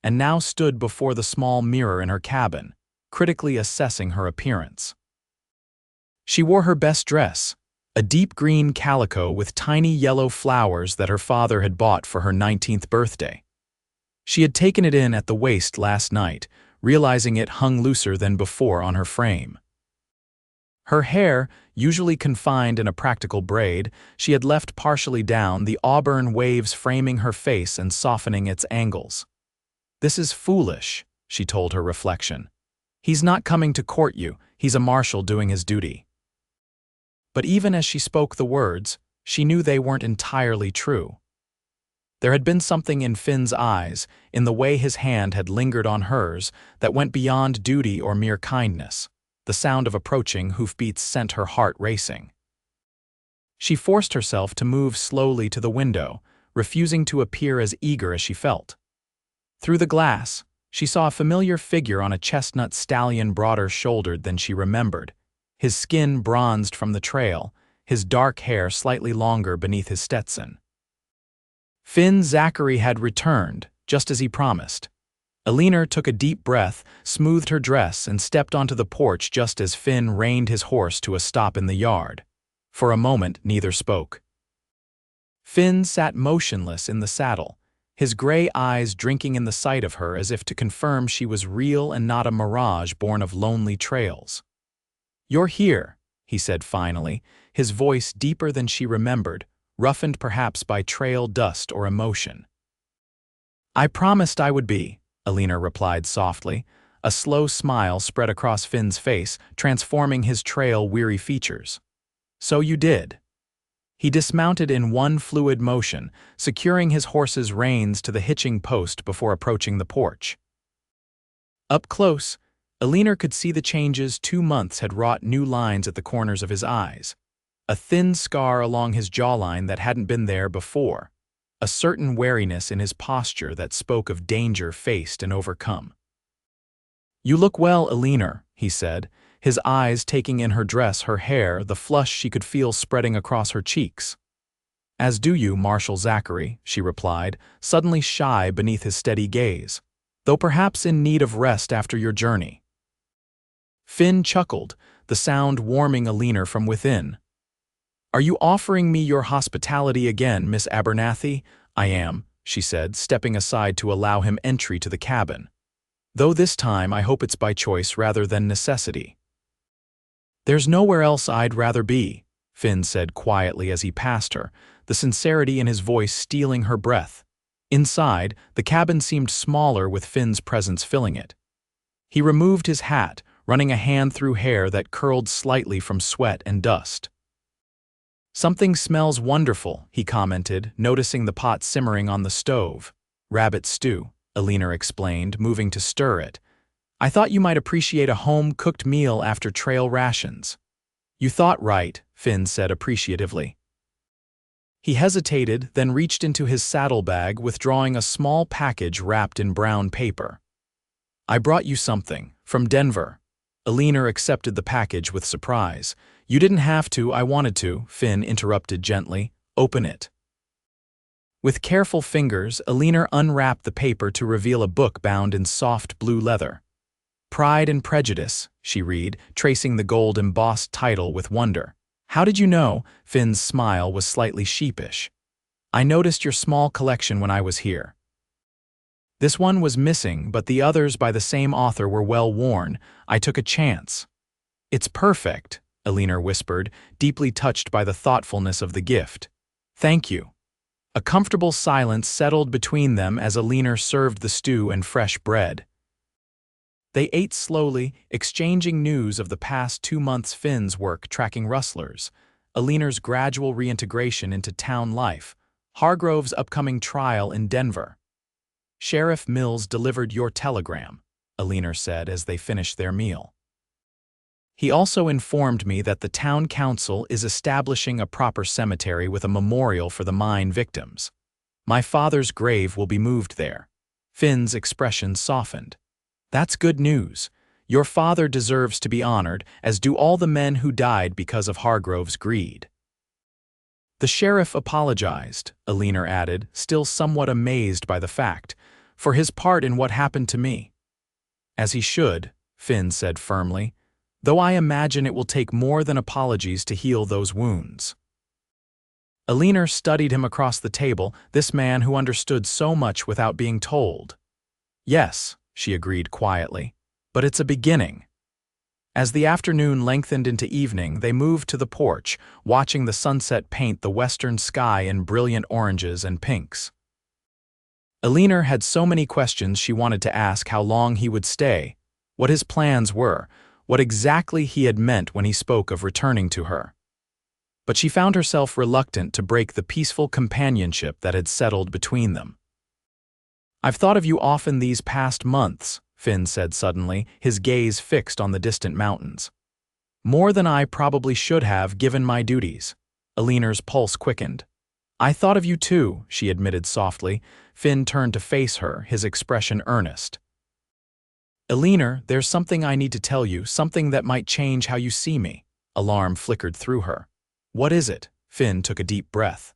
and now stood before the small mirror in her cabin, critically assessing her appearance. She wore her best dress, a deep green calico with tiny yellow flowers that her father had bought for her 19th birthday. She had taken it in at the waist last night, realizing it hung looser than before on her frame. Her hair, usually confined in a practical braid, she had left partially down, the auburn waves framing her face and softening its angles. "This is foolish," she told her reflection. "He's not coming to court you, he's a marshal doing his duty." But even as she spoke the words, she knew they weren't entirely true. There had been something in Finn's eyes, in the way his hand had lingered on hers, that went beyond duty or mere kindness. The sound of approaching hoofbeats sent her heart racing. She forced herself to move slowly to the window, refusing to appear as eager as she felt. Through the glass, she saw a familiar figure on a chestnut stallion broader shouldered than she remembered, his skin bronzed from the trail, his dark hair slightly longer beneath his Stetson. Finn Zachary had returned, just as he promised. Eleanor took a deep breath, smoothed her dress, and stepped onto the porch just as Finn reined his horse to a stop in the yard. For a moment, neither spoke. Finn sat motionless in the saddle, his gray eyes drinking in the sight of her as if to confirm she was real and not a mirage born of lonely trails. "You're here," he said finally, his voice deeper than she remembered, roughened perhaps by trail dust or emotion. "I promised I would be," Eleanor replied softly. A slow smile spread across Finn's face, transforming his trail-weary features. "So you did." He dismounted in one fluid motion, securing his horse's reins to the hitching post before approaching the porch. Up close, Eleanor could see the changes 2 months had wrought new lines at the corners of his eyes. A thin scar along his jawline that hadn't been there before. A certain wariness in his posture that spoke of danger faced and overcome. "You look well, Eleanor," he said, his eyes taking in her dress, her hair, the flush she could feel spreading across her cheeks. "As do you, Marshal Zachary," she replied, suddenly shy beneath his steady gaze, "though perhaps in need of rest after your journey." Finn chuckled, the sound warming Eleanor from within. "Are you offering me your hospitality again, Miss Abernathy?" "I am," she said, stepping aside to allow him entry to the cabin. "Though this time I hope it's by choice rather than necessity." "There's nowhere else I'd rather be," Finn said quietly as he passed her, the sincerity in his voice stealing her breath. Inside, the cabin seemed smaller with Finn's presence filling it. He removed his hat, running a hand through hair that curled slightly from sweat and dust. "Something smells wonderful," he commented, noticing the pot simmering on the stove. "Rabbit stew," Eleanor explained, moving to stir it. "I thought you might appreciate a home-cooked meal after trail rations." "You thought right," Finn said appreciatively. He hesitated, then reached into his saddlebag, withdrawing a small package wrapped in brown paper. "I brought you something, from Denver." Eleanor accepted the package with surprise. "You didn't have to, I wanted to," Finn interrupted gently. "Open it." With careful fingers, Eleanor unwrapped the paper to reveal a book bound in soft blue leather. "Pride and Prejudice," she read, tracing the gold-embossed title with wonder. "How did you know?" Finn's smile was slightly sheepish. "I noticed your small collection when I was here." "This one was missing, but the others by the same author were well worn. I took a chance." "It's perfect," Eleanor whispered, deeply touched by the thoughtfulness of the gift. "Thank you." A comfortable silence settled between them as Eleanor served the stew and fresh bread. They ate slowly, exchanging news of the past 2 months, Finn's work tracking rustlers, Eleanor's gradual reintegration into town life, Hargrove's upcoming trial in Denver. "Sheriff Mills delivered your telegram," Eleanor said as they finished their meal. "He also informed me that the town council is establishing a proper cemetery with a memorial for the mine victims. My father's grave will be moved there." Finn's expression softened. "That's good news. Your father deserves to be honored, as do all the men who died because of Hargrove's greed." "The sheriff apologized," Eleanor added, still somewhat amazed by the fact, "for his part in what happened to me." "As he should," Finn said firmly, "though I imagine it will take more than apologies to heal those wounds." Eleanor studied him across the table, this man who understood so much without being told. "Yes," she agreed quietly, "but it's a beginning." As the afternoon lengthened into evening, they moved to the porch, watching the sunset paint the western sky in brilliant oranges and pinks. Eleanor had so many questions she wanted to ask: how long he would stay, what his plans were, what exactly he had meant when he spoke of returning to her. But she found herself reluctant to break the peaceful companionship that had settled between them. "I've thought of you often these past months," Finn said suddenly, his gaze fixed on the distant mountains. "More than I probably should have, given my duties." Eleanor's pulse quickened. "I thought of you too," she admitted softly. Finn turned to face her, his expression earnest. "Eleanor, there's something I need to tell you, something that might change how you see me." Alarm flickered through her. "What is it?" Finn took a deep breath.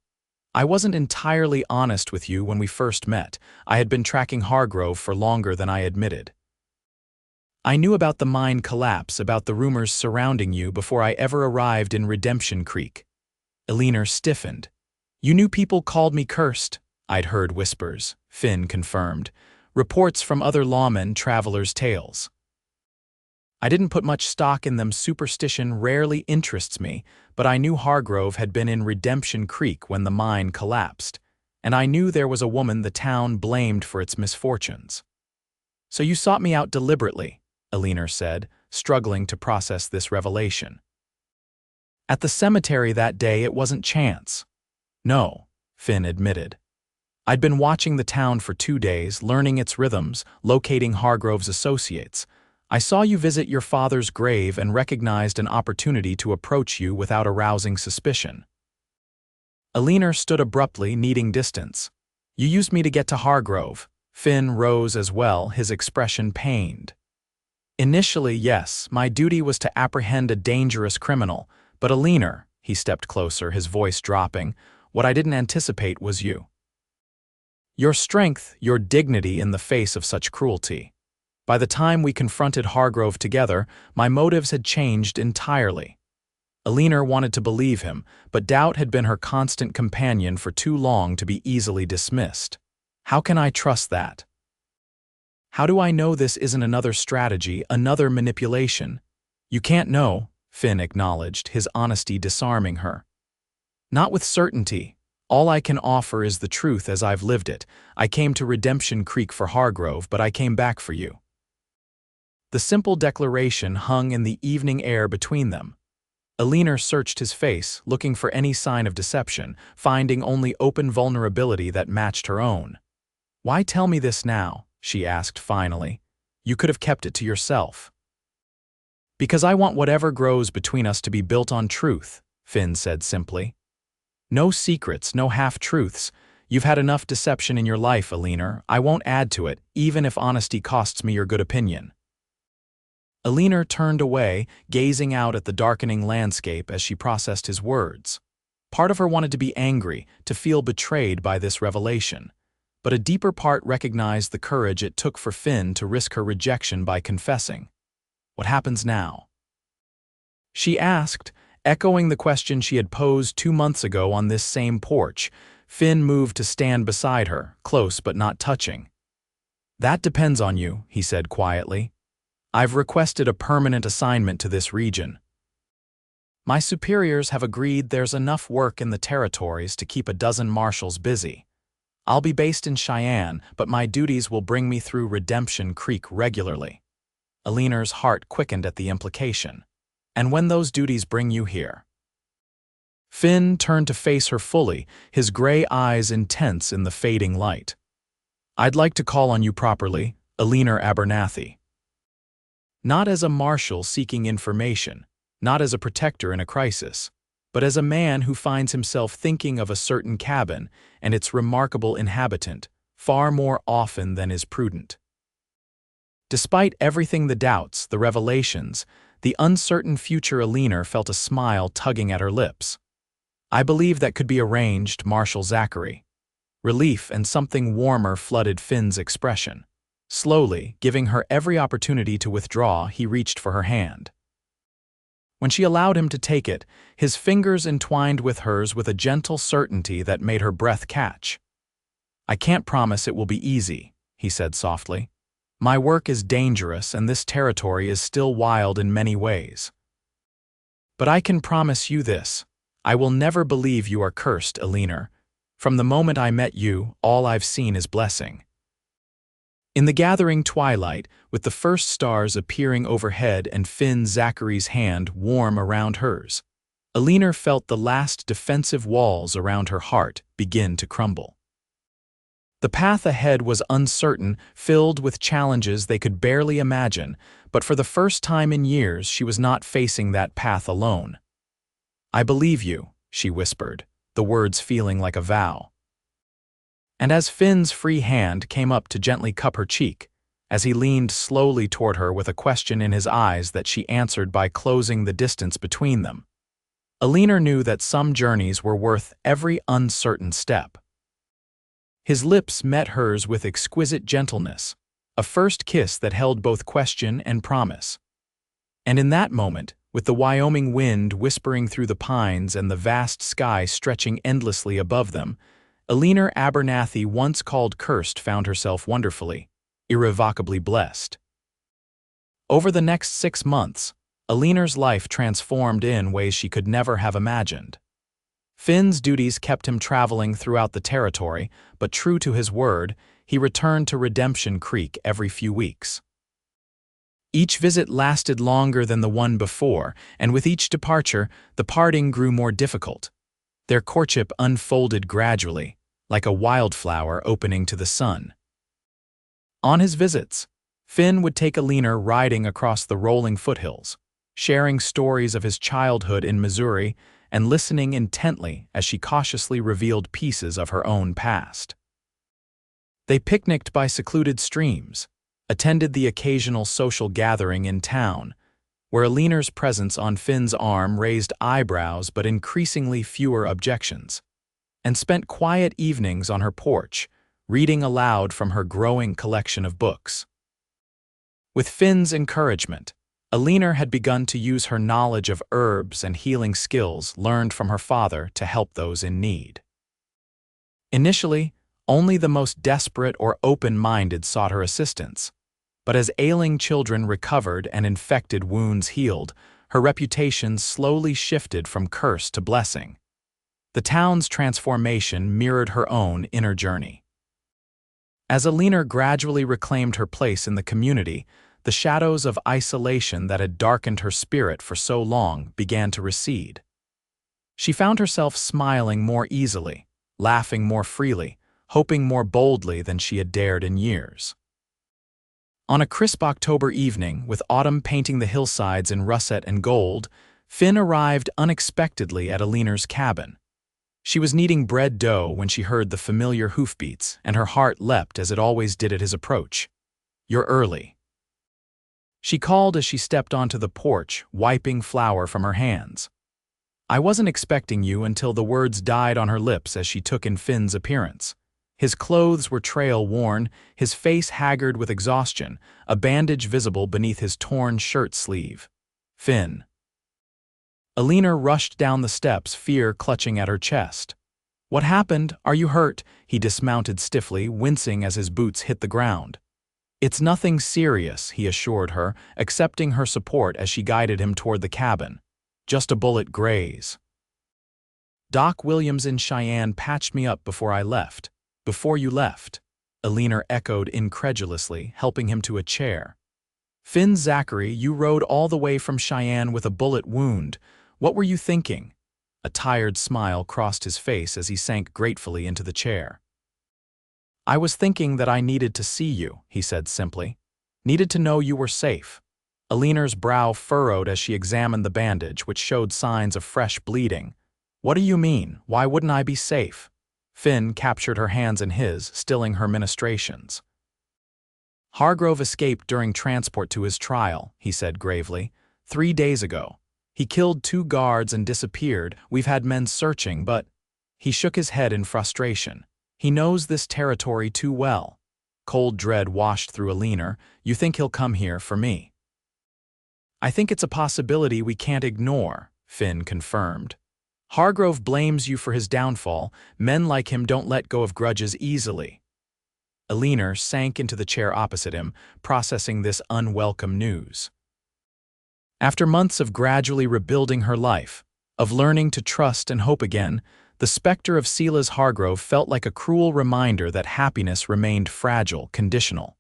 "I wasn't entirely honest with you when we first met. I had been tracking Hargrove for longer than I admitted. I knew about the mine collapse, about the rumors surrounding you before I ever arrived in Redemption Creek." Eleanor stiffened. "You knew people called me cursed?" "I'd heard whispers," Finn confirmed. "Reports from other lawmen, travelers' tales. I didn't put much stock in them. Superstition rarely interests me, but I knew Hargrove had been in Redemption Creek when the mine collapsed, and I knew there was a woman the town blamed for its misfortunes." "So you sought me out deliberately," Eleanor said, struggling to process this revelation. At the cemetery that day, it wasn't chance. No, Finn admitted. I'd been watching the town for 2 days, learning its rhythms, locating Hargrove's associates. I saw you visit your father's grave and recognized an opportunity to approach you without arousing suspicion. Eleanor stood abruptly, needing distance. You used me to get to Hargrove. Finn rose as well, his expression pained. Initially, yes, my duty was to apprehend a dangerous criminal, but Eleanor, he stepped closer, his voice dropping, what I didn't anticipate was you. Your strength, your dignity in the face of such cruelty. By the time we confronted Hargrove together, my motives had changed entirely. Eleanor wanted to believe him, but doubt had been her constant companion for too long to be easily dismissed. How can I trust that? How do I know this isn't another strategy, another manipulation? You can't know, Finn acknowledged, his honesty disarming her. Not with certainty. All I can offer is the truth as I've lived it. I came to Redemption Creek for Hargrove, but I came back for you. The simple declaration hung in the evening air between them. Eleanor searched his face, looking for any sign of deception, finding only open vulnerability that matched her own. Why tell me this now? She asked finally. You could have kept it to yourself. Because I want whatever grows between us to be built on truth, Finn said simply. No secrets, no half-truths. You've had enough deception in your life, Eleanor. I won't add to it, even if honesty costs me your good opinion. Eleanor turned away, gazing out at the darkening landscape as she processed his words. Part of her wanted to be angry, to feel betrayed by this revelation. But a deeper part recognized the courage it took for Finn to risk her rejection by confessing. What happens now? She asked, echoing the question she had posed 2 months ago on this same porch. Finn moved to stand beside her, close but not touching. That depends on you, he said quietly. I've requested a permanent assignment to this region. My superiors have agreed there's enough work in the territories to keep a dozen marshals busy. I'll be based in Cheyenne, but my duties will bring me through Redemption Creek regularly. Eleanor's heart quickened at the implication. And when those duties bring you here? Finn turned to face her fully, his gray eyes intense in the fading light. I'd like to call on you properly, Eleanor Abernathy. Not as a marshal seeking information, not as a protector in a crisis, but as a man who finds himself thinking of a certain cabin and its remarkable inhabitant far more often than is prudent. Despite everything, the doubts, the revelations, the uncertain future, Eleanor felt a smile tugging at her lips. I believe that could be arranged, Marshal Zachary. Relief and something warmer flooded Finn's expression. Slowly, giving her every opportunity to withdraw, he reached for her hand. When she allowed him to take it, his fingers entwined with hers with a gentle certainty that made her breath catch. I can't promise it will be easy, he said softly. My work is dangerous and this territory is still wild in many ways. But I can promise you this. I will never believe you are cursed, Eleanor. From the moment I met you, all I've seen is blessing. In the gathering twilight, with the first stars appearing overhead and Finn Zachary's hand warm around hers, Eleanor felt the last defensive walls around her heart begin to crumble. The path ahead was uncertain, filled with challenges they could barely imagine, but for the first time in years she was not facing that path alone. I believe you, she whispered, the words feeling like a vow. And as Finn's free hand came up to gently cup her cheek, as he leaned slowly toward her with a question in his eyes that she answered by closing the distance between them, Eleanor knew that some journeys were worth every uncertain step. His lips met hers with exquisite gentleness, a first kiss that held both question and promise. And in that moment, with the Wyoming wind whispering through the pines and the vast sky stretching endlessly above them, Eleanor Abernathy, once called cursed, found herself wonderfully, irrevocably blessed. Over the next 6 months, Eleanor's life transformed in ways she could never have imagined. Finn's duties kept him traveling throughout the territory, but true to his word, he returned to Redemption Creek every few weeks. Each visit lasted longer than the one before, and with each departure, the parting grew more difficult. Their courtship unfolded gradually, like a wildflower opening to the sun. On his visits, Finn would take Eleanor riding across the rolling foothills, sharing stories of his childhood in Missouri and listening intently as she cautiously revealed pieces of her own past. They picnicked by secluded streams, attended the occasional social gathering in town, where Eleanor's presence on Finn's arm raised eyebrows but increasingly fewer objections, and spent quiet evenings on her porch, reading aloud from her growing collection of books. With Finn's encouragement, Eleanor had begun to use her knowledge of herbs and healing skills learned from her father to help those in need. Initially, only the most desperate or open-minded sought her assistance, but as ailing children recovered and infected wounds healed, her reputation slowly shifted from curse to blessing. The town's transformation mirrored her own inner journey. As Eleanor gradually reclaimed her place in the community, the shadows of isolation that had darkened her spirit for so long began to recede. She found herself smiling more easily, laughing more freely, hoping more boldly than she had dared in years. On a crisp October evening, with autumn painting the hillsides in russet and gold, Finn arrived unexpectedly at Eleanor's cabin. She was kneading bread dough when she heard the familiar hoofbeats, and her heart leapt as it always did at his approach. "You're early," she called as she stepped onto the porch, wiping flour from her hands. "I wasn't expecting you," until the words died on her lips as she took in Finn's appearance. His clothes were trail-worn, his face haggard with exhaustion, a bandage visible beneath his torn shirt sleeve. "Finn." Eleanor rushed down the steps, fear clutching at her chest. "What happened? Are you hurt?" He dismounted stiffly, wincing as his boots hit the ground. "It's nothing serious," he assured her, accepting her support as she guided him toward the cabin. "Just a bullet graze. Doc Williams in Cheyenne patched me up before I left." "Before you left?" Eleanor echoed incredulously, helping him to a chair. "Finn Zachary, you rode all the way from Cheyenne with a bullet wound. What were you thinking?" A tired smile crossed his face as he sank gratefully into the chair. "I was thinking that I needed to see you," he said simply. "Needed to know you were safe." Eleanor's brow furrowed as she examined the bandage, which showed signs of fresh bleeding. "What do you mean? Why wouldn't I be safe?" Finn captured her hands in his, stilling her ministrations. "Hargrove escaped during transport to his trial," he said gravely. 3 days ago. He killed 2 guards and disappeared. We've had men searching, but—" He shook his head in frustration. "He knows this territory too well." Cold dread washed through Eleanor. "You think he'll come here for me?" "I think it's a possibility we can't ignore," Finn confirmed. "Hargrove blames you for his downfall. Men like him don't let go of grudges easily." Eleanor sank into the chair opposite him, processing this unwelcome news. After months of gradually rebuilding her life, of learning to trust and hope again, the specter of Silas Hargrove felt like a cruel reminder that happiness remained fragile, conditional.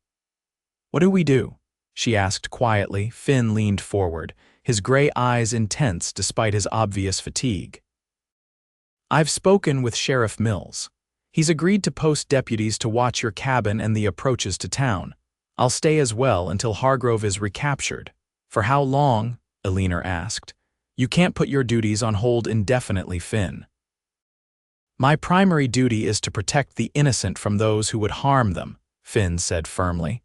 "What do we do?" she asked quietly. Finn leaned forward, his gray eyes intense despite his obvious fatigue. "I've spoken with Sheriff Mills. He's agreed to post deputies to watch your cabin and the approaches to town. I'll stay as well until Hargrove is recaptured." "For how long?" Eleanor asked. "You can't put your duties on hold indefinitely, Finn." "My primary duty is to protect the innocent from those who would harm them," Finn said firmly.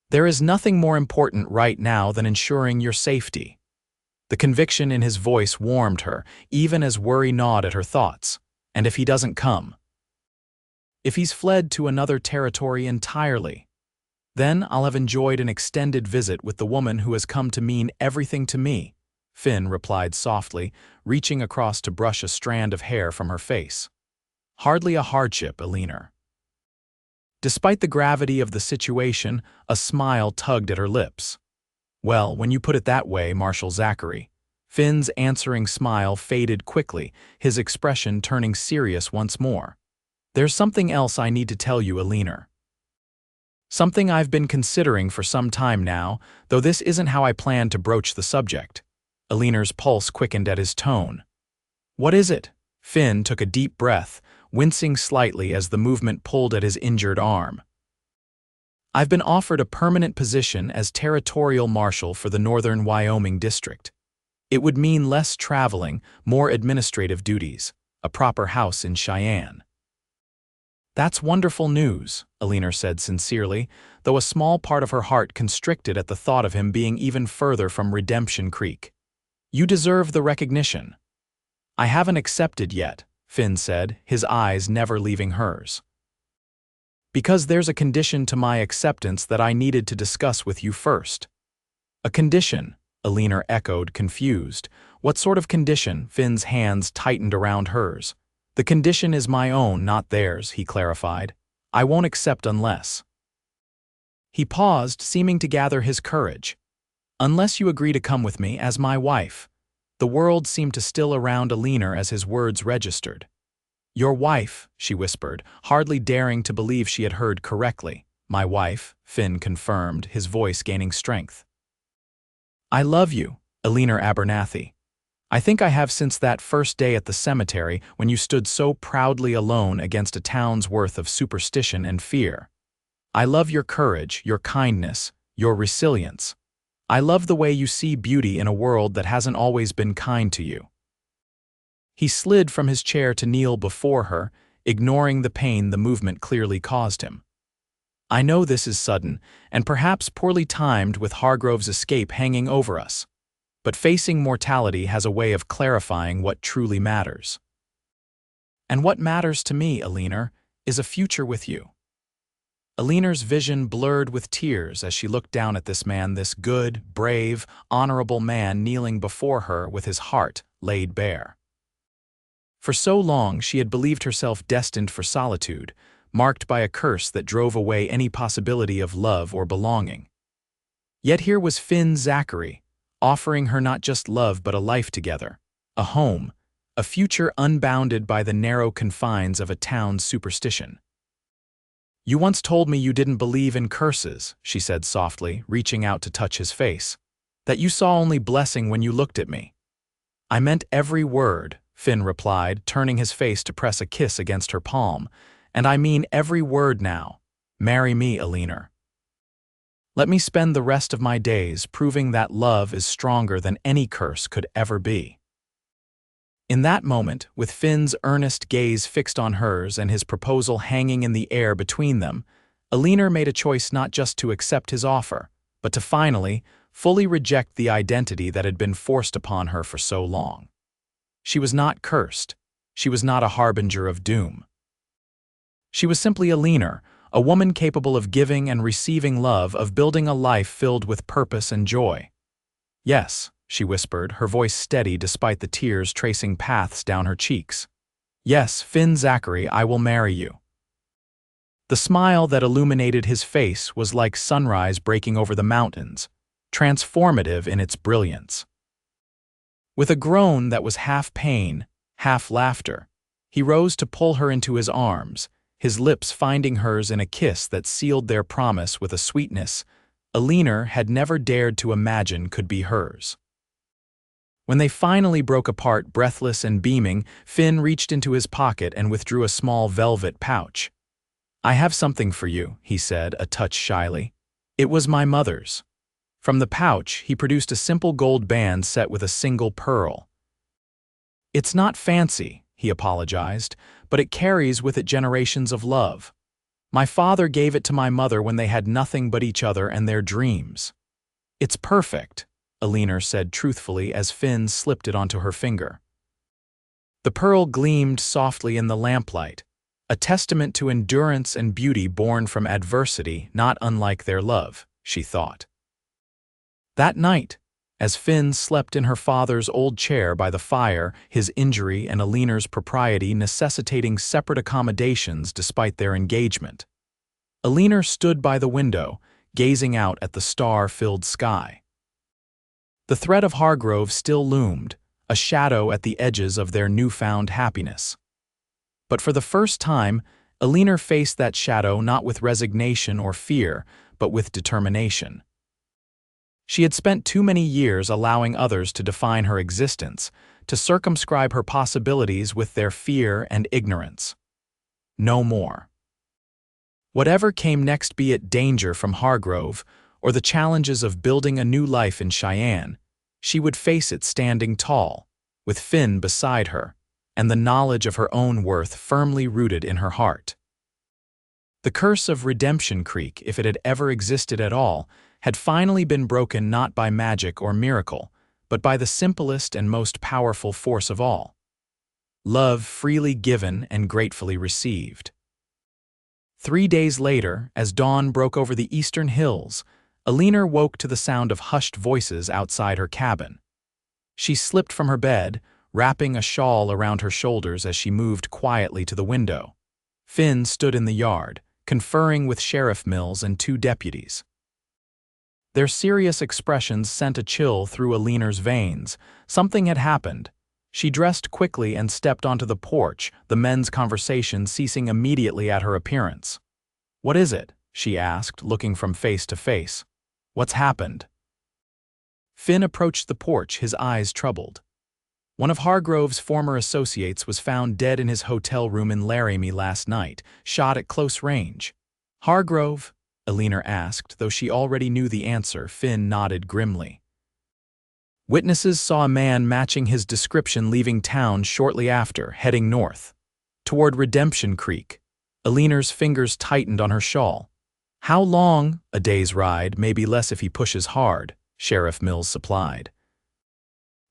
"There is nothing more important right now than ensuring your safety." The conviction in his voice warmed her, even as worry gnawed at her thoughts. "And if he doesn't come?" "If he's fled to another territory entirely? Then I'll have enjoyed an extended visit with the woman who has come to mean everything to me," Finn replied softly, reaching across to brush a strand of hair from her face. "Hardly a hardship, Eleanor." Despite the gravity of the situation, a smile tugged at her lips. "Well, when you put it that way, Marshal Zachary." Finn's answering smile faded quickly, his expression turning serious once more. "There's something else I need to tell you, Eleanor." Something I've been considering for some time now, though this isn't how I plan to broach the subject. Eleanor's pulse quickened at his tone. What is it? Finn took a deep breath, wincing slightly as the movement pulled at his injured arm. I've been offered a permanent position as territorial marshal for the northern Wyoming district. It would mean less traveling, more administrative duties, a proper house in Cheyenne. That's wonderful news, Eleanor said sincerely, though a small part of her heart constricted at the thought of him being even further from Redemption Creek. You deserve the recognition. I haven't accepted yet, Finn said, his eyes never leaving hers. Because there's a condition to my acceptance that I needed to discuss with you first. A condition, Eleanor echoed, confused. What sort of condition? Finn's hands tightened around hers. The condition is my own, not theirs, he clarified. I won't accept unless. He paused, seeming to gather his courage. Unless you agree to come with me as my wife. The world seemed to still around Eleanor as his words registered. Your wife, she whispered, hardly daring to believe she had heard correctly. My wife, Finn confirmed, his voice gaining strength. I love you, Eleanor Abernathy. I think I have since that first day at the cemetery when you stood so proudly alone against a town's worth of superstition and fear. I love your courage, your kindness, your resilience. I love the way you see beauty in a world that hasn't always been kind to you. He slid from his chair to kneel before her, ignoring the pain the movement clearly caused him. I know this is sudden, and perhaps poorly timed with Hargrove's escape hanging over us. But facing mortality has a way of clarifying what truly matters. And what matters to me, Eleanor, is a future with you. Eleanor's vision blurred with tears as she looked down at this man, this good, brave, honorable man kneeling before her with his heart laid bare. For so long she had believed herself destined for solitude, marked by a curse that drove away any possibility of love or belonging. Yet here was Finn Zachary, offering her not just love but a life together, a home, a future unbounded by the narrow confines of a town's superstition. You once told me you didn't believe in curses, she said softly, reaching out to touch his face, that you saw only blessing when you looked at me. I meant every word, Finn replied, turning his face to press a kiss against her palm, and I mean every word now. Marry me, Eleanor. Let me spend the rest of my days proving that love is stronger than any curse could ever be. In that moment, with Finn's earnest gaze fixed on hers and his proposal hanging in the air between them, Eleanor made a choice not just to accept his offer, but to finally, fully reject the identity that had been forced upon her for so long. She was not cursed. She was not a harbinger of doom. She was simply Eleanor, a woman capable of giving and receiving love, of building a life filled with purpose and joy. Yes, she whispered, her voice steady despite the tears tracing paths down her cheeks. Yes, Finn Zachary, I will marry you. The smile that illuminated his face was like sunrise breaking over the mountains, transformative in its brilliance. With a groan that was half pain, half laughter, he rose to pull her into his arms, his lips finding hers in a kiss that sealed their promise with a sweetness Eleanor had never dared to imagine could be hers. When they finally broke apart, breathless and beaming, Finn reached into his pocket and withdrew a small velvet pouch. I have something for you, he said, a touch shyly. It was my mother's. From the pouch, he produced a simple gold band set with a single pearl. It's not fancy, he apologized, but it carries with it generations of love. My father gave it to my mother when they had nothing but each other and their dreams. It's perfect, Eleanor said truthfully as Finn slipped it onto her finger. The pearl gleamed softly in the lamplight, a testament to endurance and beauty born from adversity, not unlike their love, she thought. That night, as Finn slept in her father's old chair by the fire, his injury and Eleanor's propriety necessitating separate accommodations despite their engagement, Eleanor stood by the window, gazing out at the star-filled sky. The threat of Hargrove still loomed, a shadow at the edges of their newfound happiness. But for the first time, Eleanor faced that shadow not with resignation or fear, but with determination. She had spent too many years allowing others to define her existence, to circumscribe her possibilities with their fear and ignorance. No more. Whatever came next, be it danger from Hargrove or the challenges of building a new life in Cheyenne, she would face it standing tall, with Finn beside her, and the knowledge of her own worth firmly rooted in her heart. The curse of Redemption Creek, if it had ever existed at all, had finally been broken not by magic or miracle, but by the simplest and most powerful force of all: love freely given and gratefully received. 3 days later, as dawn broke over the eastern hills, Eleanor woke to the sound of hushed voices outside her cabin. She slipped from her bed, wrapping a shawl around her shoulders as she moved quietly to the window. Finn stood in the yard, conferring with Sheriff Mills and 2 deputies. Their serious expressions sent a chill through Eleanor's veins. Something had happened. She dressed quickly and stepped onto the porch, the men's conversation ceasing immediately at her appearance. "What is it?" she asked, looking from face to face. "What's happened?" Finn approached the porch, his eyes troubled. One of Hargrove's former associates was found dead in his hotel room in Laramie last night, shot at close range. "Hargrove?" Eleanor asked, though she already knew the answer. Finn nodded grimly. Witnesses saw a man matching his description leaving town shortly after, heading north, toward Redemption Creek. Eleanor's fingers tightened on her shawl. "How long?" "A day's ride, maybe less if he pushes hard," Sheriff Mills supplied.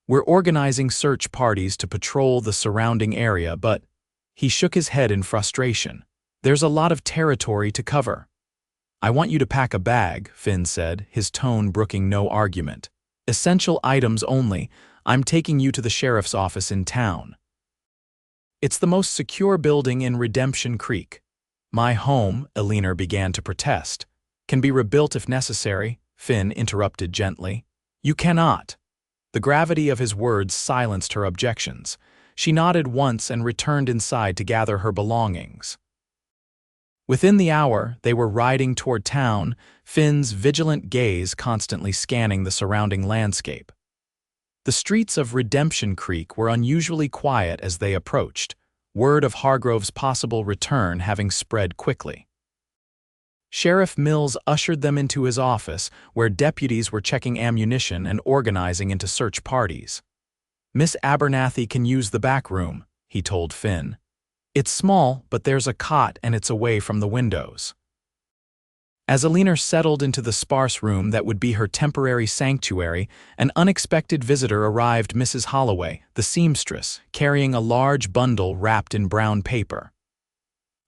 "We're organizing search parties to patrol the surrounding area, but—" He shook his head in frustration. "There's a lot of territory to cover." "I want you to pack a bag," Finn said, his tone brooking no argument. "Essential items only. I'm taking you to the sheriff's office in town." "It's the most secure building in Redemption Creek." "My home," Eleanor began to protest. "Can be rebuilt if necessary," Finn interrupted gently. "You cannot." The gravity of his words silenced her objections. She nodded once and returned inside to gather her belongings. Within the hour, they were riding toward town, Finn's vigilant gaze constantly scanning the surrounding landscape. The streets of Redemption Creek were unusually quiet as they approached, word of Hargrove's possible return having spread quickly. Sheriff Mills ushered them into his office, where deputies were checking ammunition and organizing into search parties. "Miss Abernathy can use the back room," he told Finn. "It's small, but there's a cot and it's away from the windows." As Eleanor settled into the sparse room that would be her temporary sanctuary, an unexpected visitor arrived: Mrs. Holloway, the seamstress, carrying a large bundle wrapped in brown paper.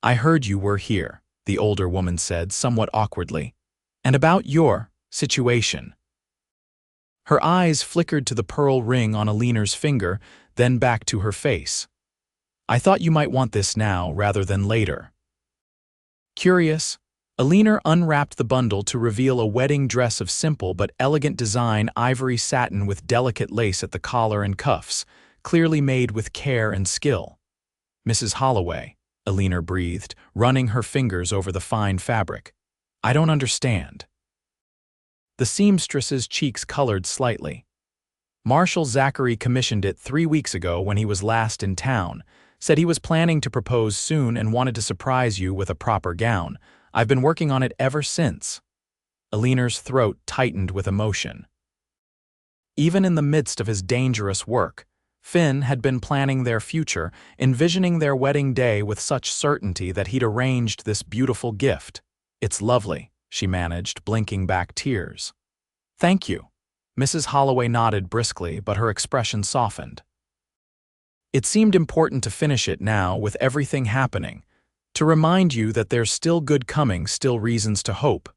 "I heard you were here," the older woman said, somewhat awkwardly. "And about your situation." Her eyes flickered to the pearl ring on Eleanor's finger, then back to her face. "I thought you might want this now rather than later." Curious, Eleanor unwrapped the bundle to reveal a wedding dress of simple but elegant design, ivory satin with delicate lace at the collar and cuffs, clearly made with care and skill. "Mrs. Holloway," Eleanor breathed, running her fingers over the fine fabric. "I don't understand." The seamstress's cheeks colored slightly. "Marshal Zachary commissioned it 3 weeks ago when he was last in town. Said he was planning to propose soon and wanted to surprise you with a proper gown. I've been working on it ever since." Eleanor's throat tightened with emotion. Even in the midst of his dangerous work, Finn had been planning their future, envisioning their wedding day with such certainty that he'd arranged this beautiful gift. "It's lovely," she managed, blinking back tears. "Thank you." Mrs. Holloway nodded briskly, but her expression softened. "It seemed important to finish it now, with everything happening, to remind you that there's still good coming, still reasons to hope."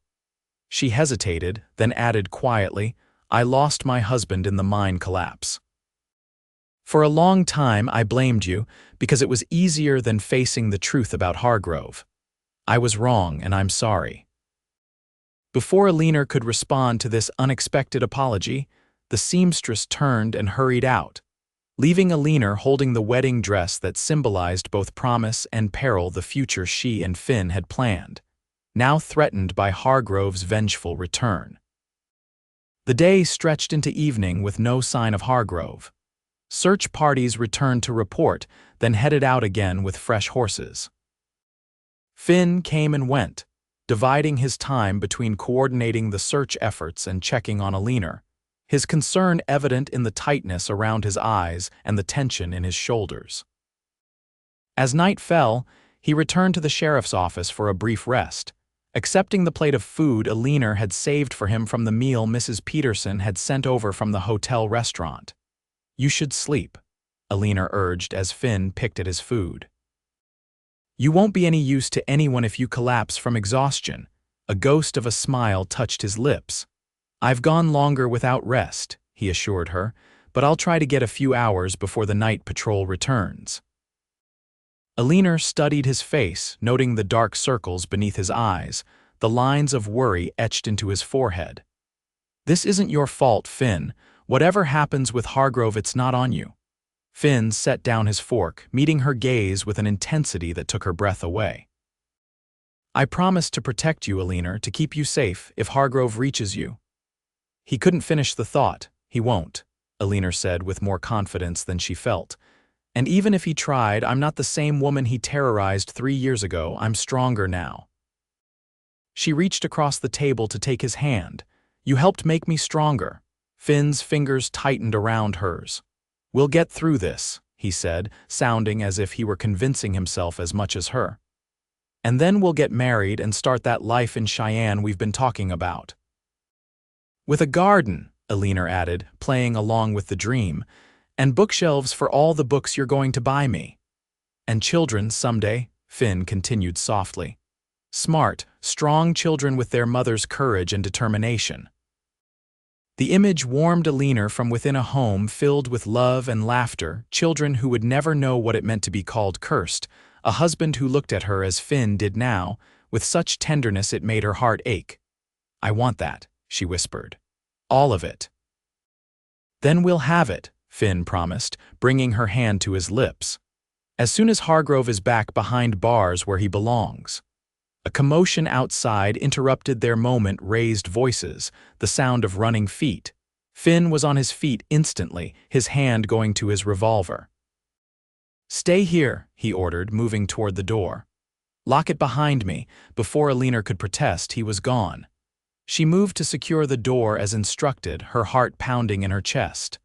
She hesitated, then added quietly, "I lost my husband in the mine collapse. For a long time I blamed you because it was easier than facing the truth about Hargrove. I was wrong and I'm sorry." Before Eleanor could respond to this unexpected apology, the seamstress turned and hurried out. leaving Eleanor holding the wedding dress that symbolized both promise and peril, the future she and Finn had planned, now threatened by Hargrove's vengeful return. The day stretched into evening with no sign of Hargrove. Search parties returned to report, then headed out again with fresh horses. Finn came and went, dividing his time between coordinating the search efforts and checking on Eleanor, his concern evident in the tightness around his eyes and the tension in his shoulders. As night fell, he returned to the sheriff's office for a brief rest, accepting the plate of food Eleanor had saved for him from the meal Mrs. Peterson had sent over from the hotel restaurant. "You should sleep," Eleanor urged as Finn picked at his food. "You won't be any use to anyone if you collapse from exhaustion." A ghost of a smile touched his lips. "I've gone longer without rest," he assured her, "but I'll try to get a few hours before the night patrol returns." Eleanor studied his face, noting the dark circles beneath his eyes, the lines of worry etched into his forehead. "This isn't your fault, Finn. Whatever happens with Hargrove, it's not on you." Finn set down his fork, meeting her gaze with an intensity that took her breath away. "I promise to protect you, Eleanor, to keep you safe if Hargrove reaches you." He couldn't finish the thought. "He won't," Eleanor said with more confidence than she felt. "And even if he tried, I'm not the same woman he terrorized 3 years ago. I'm stronger now." She reached across the table to take his hand. "You helped make me stronger." Finn's fingers tightened around hers. "We'll get through this," he said, sounding as if he were convincing himself as much as her. "And then we'll get married and start that life in Cheyenne we've been talking about." "With a garden," Eleanor added, playing along with the dream, "and bookshelves for all the books you're going to buy me." "And children someday," Finn continued softly. "Smart, strong children with their mother's courage and determination." The image warmed Eleanor from within a home filled with love and laughter, children who would never know what it meant to be called cursed, a husband who looked at her as Finn did now, with such tenderness it made her heart ache. "I want that," she whispered. "All of it." "Then we'll have it," Finn promised, bringing her hand to his lips. "As soon as Hargrove is back behind bars where he belongs." A commotion outside interrupted their moment-raised voices, the sound of running feet. Finn was on his feet instantly, his hand going to his revolver. "Stay here," he ordered, moving toward the door. "Lock it behind me." Before Eleanor could protest, he was gone. She moved to secure the door as instructed, her heart pounding in her chest.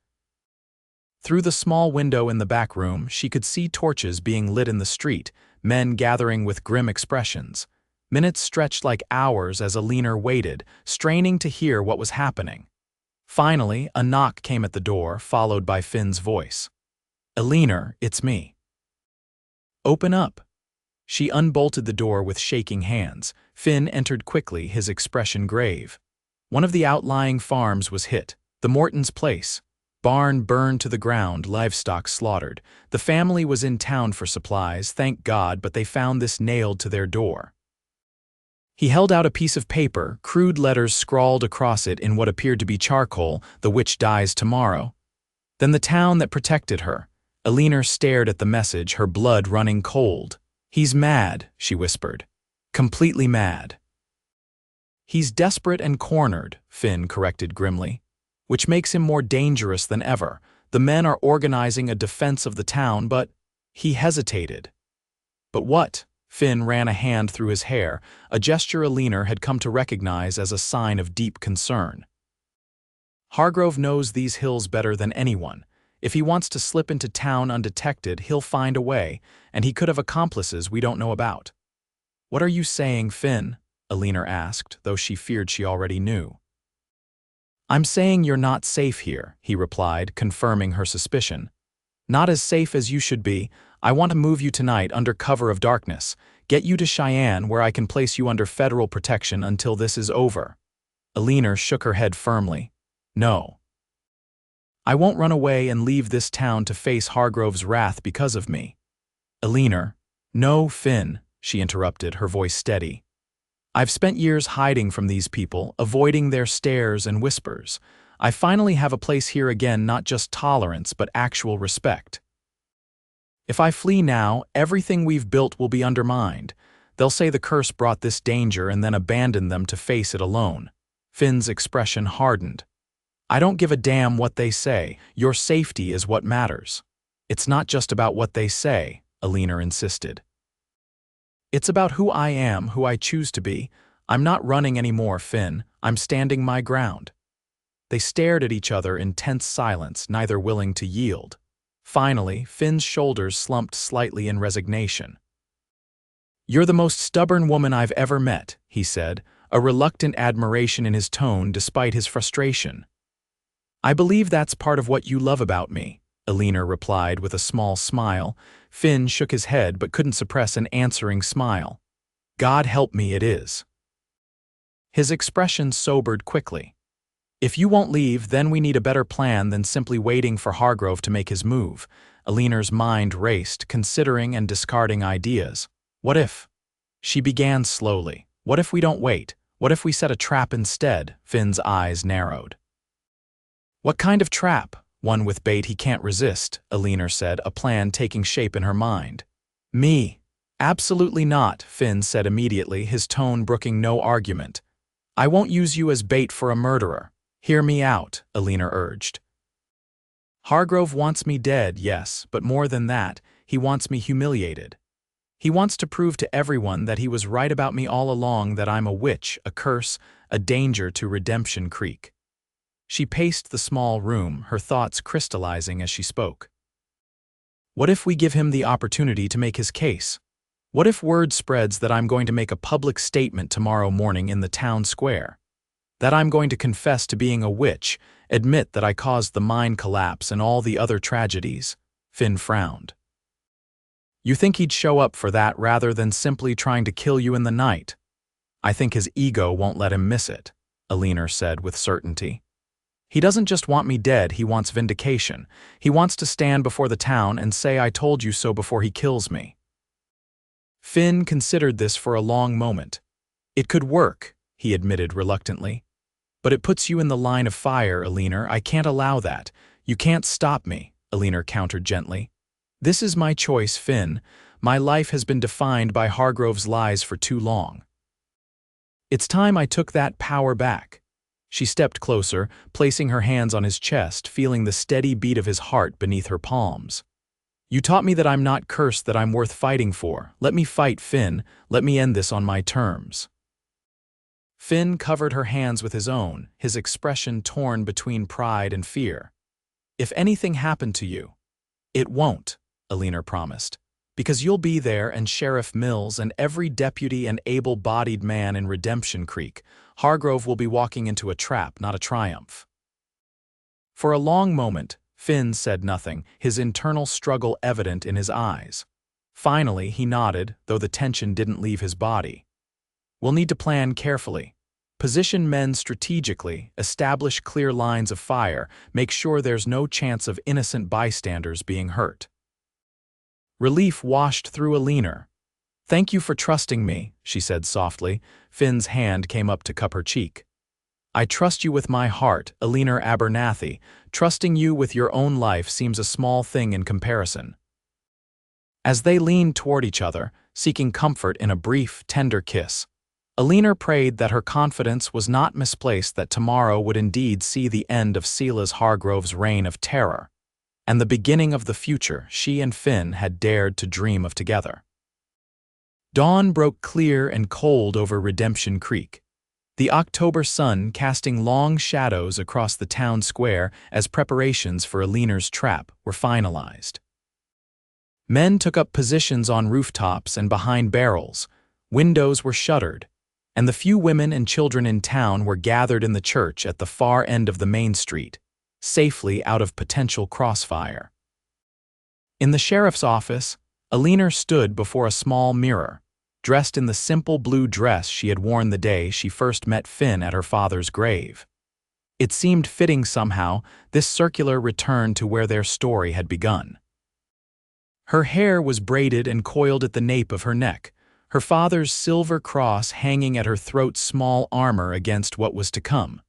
Through the small window in the back room, she could see torches being lit in the street, men gathering with grim expressions. Minutes stretched like hours as Eleanor waited, straining to hear what was happening. Finally, a knock came at the door, followed by Finn's voice. "Eleanor, it's me." "Open up." She unbolted the door with shaking hands. Finn entered quickly, his expression grave. One of the outlying farms was hit, the Morton's place. Barn burned to the ground, livestock slaughtered. The family was in town for supplies, thank God, but they found this nailed to their door. He held out a piece of paper, crude letters scrawled across it in what appeared to be charcoal, "The witch dies tomorrow." Then the town that protected her. Eleanor stared at the message, her blood running cold. "He's mad," she whispered. "Completely mad." "He's desperate and cornered," Finn corrected grimly. "Which makes him more dangerous than ever. The men are organizing a defense of the town, but—" He hesitated. "But what?" Finn ran a hand through his hair, a gesture Eleanor had come to recognize as a sign of deep concern. "Hargrove knows these hills better than anyone. If he wants to slip into town undetected, he'll find a way, and he could have accomplices we don't know about." "What are you saying, Finn?" Eleanor asked, though she feared she already knew. "I'm saying you're not safe here," he replied, confirming her suspicion. "Not as safe as you should be. I want to move you tonight under cover of darkness, get you to Cheyenne where I can place you under federal protection until this is over." Eleanor shook her head firmly. "No. I won't run away and leave this town to face Hargrove's wrath because of me." "Eleanor." "No, Finn," she interrupted, her voice steady. "I've spent years hiding from these people, avoiding their stares and whispers. I finally have a place here again, not just tolerance, but actual respect. If I flee now, everything we've built will be undermined. They'll say the curse brought this danger and then abandon them to face it alone. Finn's expression hardened. I don't give a damn what they say. Your safety is what matters. It's not just about what they say, Eleanor insisted. It's about who I am, who I choose to be. I'm not running anymore, Finn. I'm standing my ground. They stared at each other in tense silence, neither willing to yield. Finally, Finn's shoulders slumped slightly in resignation. You're the most stubborn woman I've ever met, he said, a reluctant admiration in his tone despite his frustration. I believe that's part of what you love about me, Eleanor replied with a small smile. Finn shook his head but couldn't suppress an answering smile. God help me, it is. His expression sobered quickly. If you won't leave, then we need a better plan than simply waiting for Hargrove to make his move. Eleanor's mind raced, considering and discarding ideas. What if? She began slowly. What if we don't wait? What if we set a trap instead? Finn's eyes narrowed. What kind of trap? One with bait he can't resist, Eleanor said, a plan taking shape in her mind. Me. Absolutely not, Finn said immediately, his tone brooking no argument. I won't use you as bait for a murderer. Hear me out, Eleanor urged. Hargrove wants me dead, yes, but more than that, he wants me humiliated. He wants to prove to everyone that he was right about me all along, that I'm a witch, a curse, a danger to Redemption Creek. She paced the small room, her thoughts crystallizing as she spoke. What if we give him the opportunity to make his case? What if word spreads that I'm going to make a public statement tomorrow morning in the town square? That I'm going to confess to being a witch, admit that I caused the mine collapse and all the other tragedies? Finn frowned. You think he'd show up for that rather than simply trying to kill you in the night? I think his ego won't let him miss it, Eleanor said with certainty. He doesn't just want me dead, he wants vindication. He wants to stand before the town and say I told you so before he kills me. Finn considered this for a long moment. It could work, he admitted reluctantly. But it puts you in the line of fire, Eleanor. I can't allow that. You can't stop me, Eleanor countered gently. This is my choice, Finn. My life has been defined by Hargrove's lies for too long. It's time I took that power back. She stepped closer, placing her hands on his chest, feeling the steady beat of his heart beneath her palms. You taught me that I'm not cursed, that I'm worth fighting for. Let me fight, Finn. Let me end this on my terms. Finn covered her hands with his own, his expression torn between pride and fear. If anything happened to you, it won't, Eleanor promised, because you'll be there and Sheriff Mills and every deputy and able-bodied man in Redemption Creek. Hargrove will be walking into a trap, not a triumph. For a long moment, Finn said nothing, his internal struggle evident in his eyes. Finally, he nodded, though the tension didn't leave his body. We'll need to plan carefully. Position men strategically, establish clear lines of fire, make sure there's no chance of innocent bystanders being hurt. Relief washed through Eleanor. Thank you for trusting me, she said softly. Finn's hand came up to cup her cheek. I trust you with my heart, Eleanor Abernathy. Trusting you with your own life seems a small thing in comparison. As they leaned toward each other, seeking comfort in a brief, tender kiss, Eleanor prayed that her confidence was not misplaced, that tomorrow would indeed see the end of Silas Hargrove's reign of terror, and the beginning of the future she and Finn had dared to dream of together. Dawn broke clear and cold over Redemption Creek, the October sun casting long shadows across the town square as preparations for Eleanor's trap were finalized. Men took up positions on rooftops and behind barrels, windows were shuttered, and the few women and children in town were gathered in the church at the far end of the main street, safely out of potential crossfire. In the sheriff's office, Eleanor stood before a small mirror, dressed in the simple blue dress she had worn the day she first met Finn at her father's grave. It seemed fitting somehow, this circular return to where their story had begun. Her hair was braided and coiled at the nape of her neck, her father's silver cross hanging at her throat's small armor against what was to come.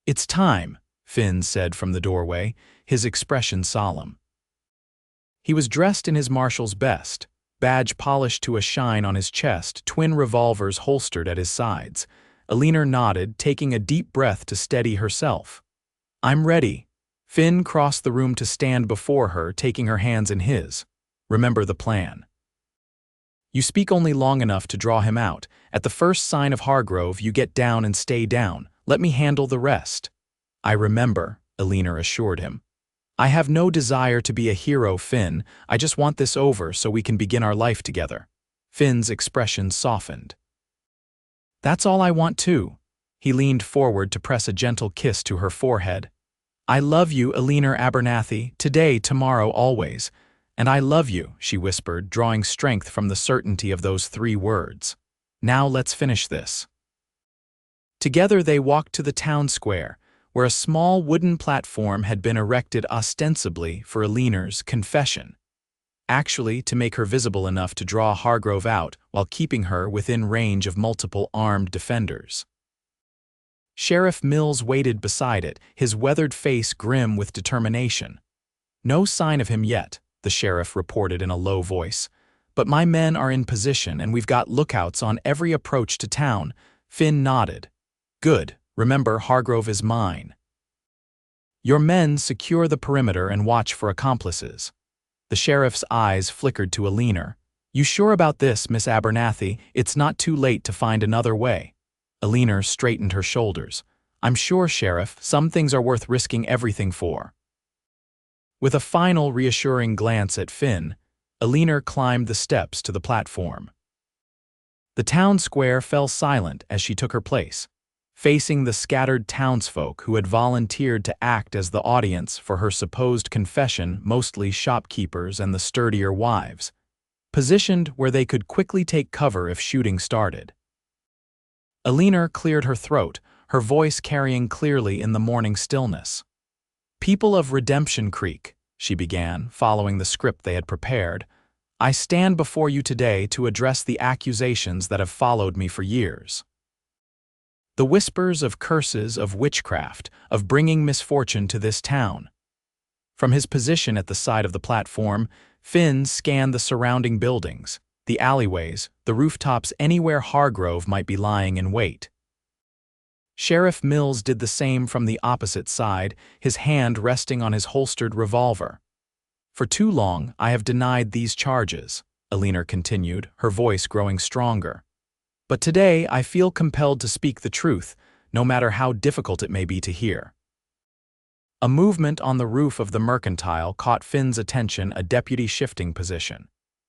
It's time, Finn said from the doorway, his expression solemn. He was dressed in his marshal's best, badge polished to a shine on his chest, twin revolvers holstered at his sides. Eleanor nodded, taking a deep breath to steady herself. "I'm ready." Finn crossed the room to stand before her, taking her hands in his. "Remember the plan. You speak only long enough to draw him out. At the first sign of Hargrove, you get down and stay down. Let me handle the rest." "I remember," Eleanor assured him. "I have no desire to be a hero, Finn. I just want this over so we can begin our life together." Finn's expression softened. "That's all I want too." He leaned forward to press a gentle kiss to her forehead. "I love you, Eleanor Abernathy, today, tomorrow, always. And I love you," she whispered, drawing strength from the certainty of those 3 words. "Now let's finish this." Together they walked to the town square, where a small wooden platform had been erected ostensibly for Eleanor's confession, actually to make her visible enough to draw Hargrove out while keeping her within range of multiple armed defenders. Sheriff Mills waited beside it, his weathered face grim with determination. "No sign of him yet," the sheriff reported in a low voice. "But my men are in position and we've got lookouts on every approach to town." Finn nodded. "Good. Remember, Hargrove is mine. Your men secure the perimeter and watch for accomplices." The sheriff's eyes flickered to Eleanor. "You sure about this, Miss Abernathy? It's not too late to find another way." Eleanor straightened her shoulders. "I'm sure, Sheriff, some things are worth risking everything for." With a final reassuring glance at Finn, Eleanor climbed the steps to the platform. The town square fell silent as she took her place, facing the scattered townsfolk who had volunteered to act as the audience for her supposed confession, mostly shopkeepers and the sturdier wives, positioned where they could quickly take cover if shooting started. Eleanor cleared her throat, her voice carrying clearly in the morning stillness. "People of Redemption Creek," she began, following the script they had prepared, "I stand before you today to address the accusations that have followed me for years. The whispers of curses, of witchcraft, of bringing misfortune to this town." From his position at the side of the platform, Finn scanned the surrounding buildings, the alleyways, the rooftops, anywhere Hargrove might be lying in wait. Sheriff Mills did the same from the opposite side, his hand resting on his holstered revolver. "For too long, I have denied these charges," Eleanor continued, her voice growing stronger. "But today I feel compelled to speak the truth, no matter how difficult it may be to hear." A movement on the roof of the mercantile caught Finn's attention, a deputy shifting position,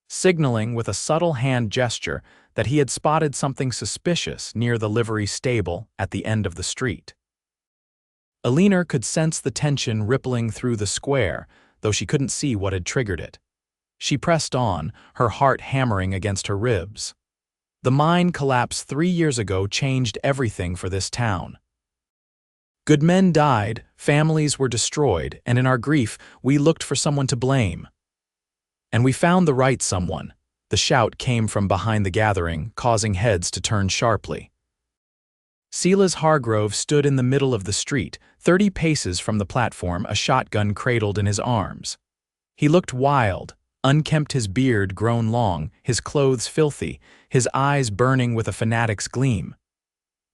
signaling with a subtle hand gesture that he had spotted something suspicious near the livery stable at the end of the street. Eleanor could sense the tension rippling through the square, though she couldn't see what had triggered it. She pressed on, her heart hammering against her ribs. The mine collapse 3 years ago changed everything for this town. Good men died, families were destroyed, and in our grief, we looked for someone to blame. And we found the right someone. The shout came from behind the gathering, causing heads to turn sharply. Silas Hargrove stood in the middle of the street, 30 paces from the platform, a shotgun cradled in his arms. He looked wild, unkempt, his beard grown long, his clothes filthy, his eyes burning with a fanatic's gleam.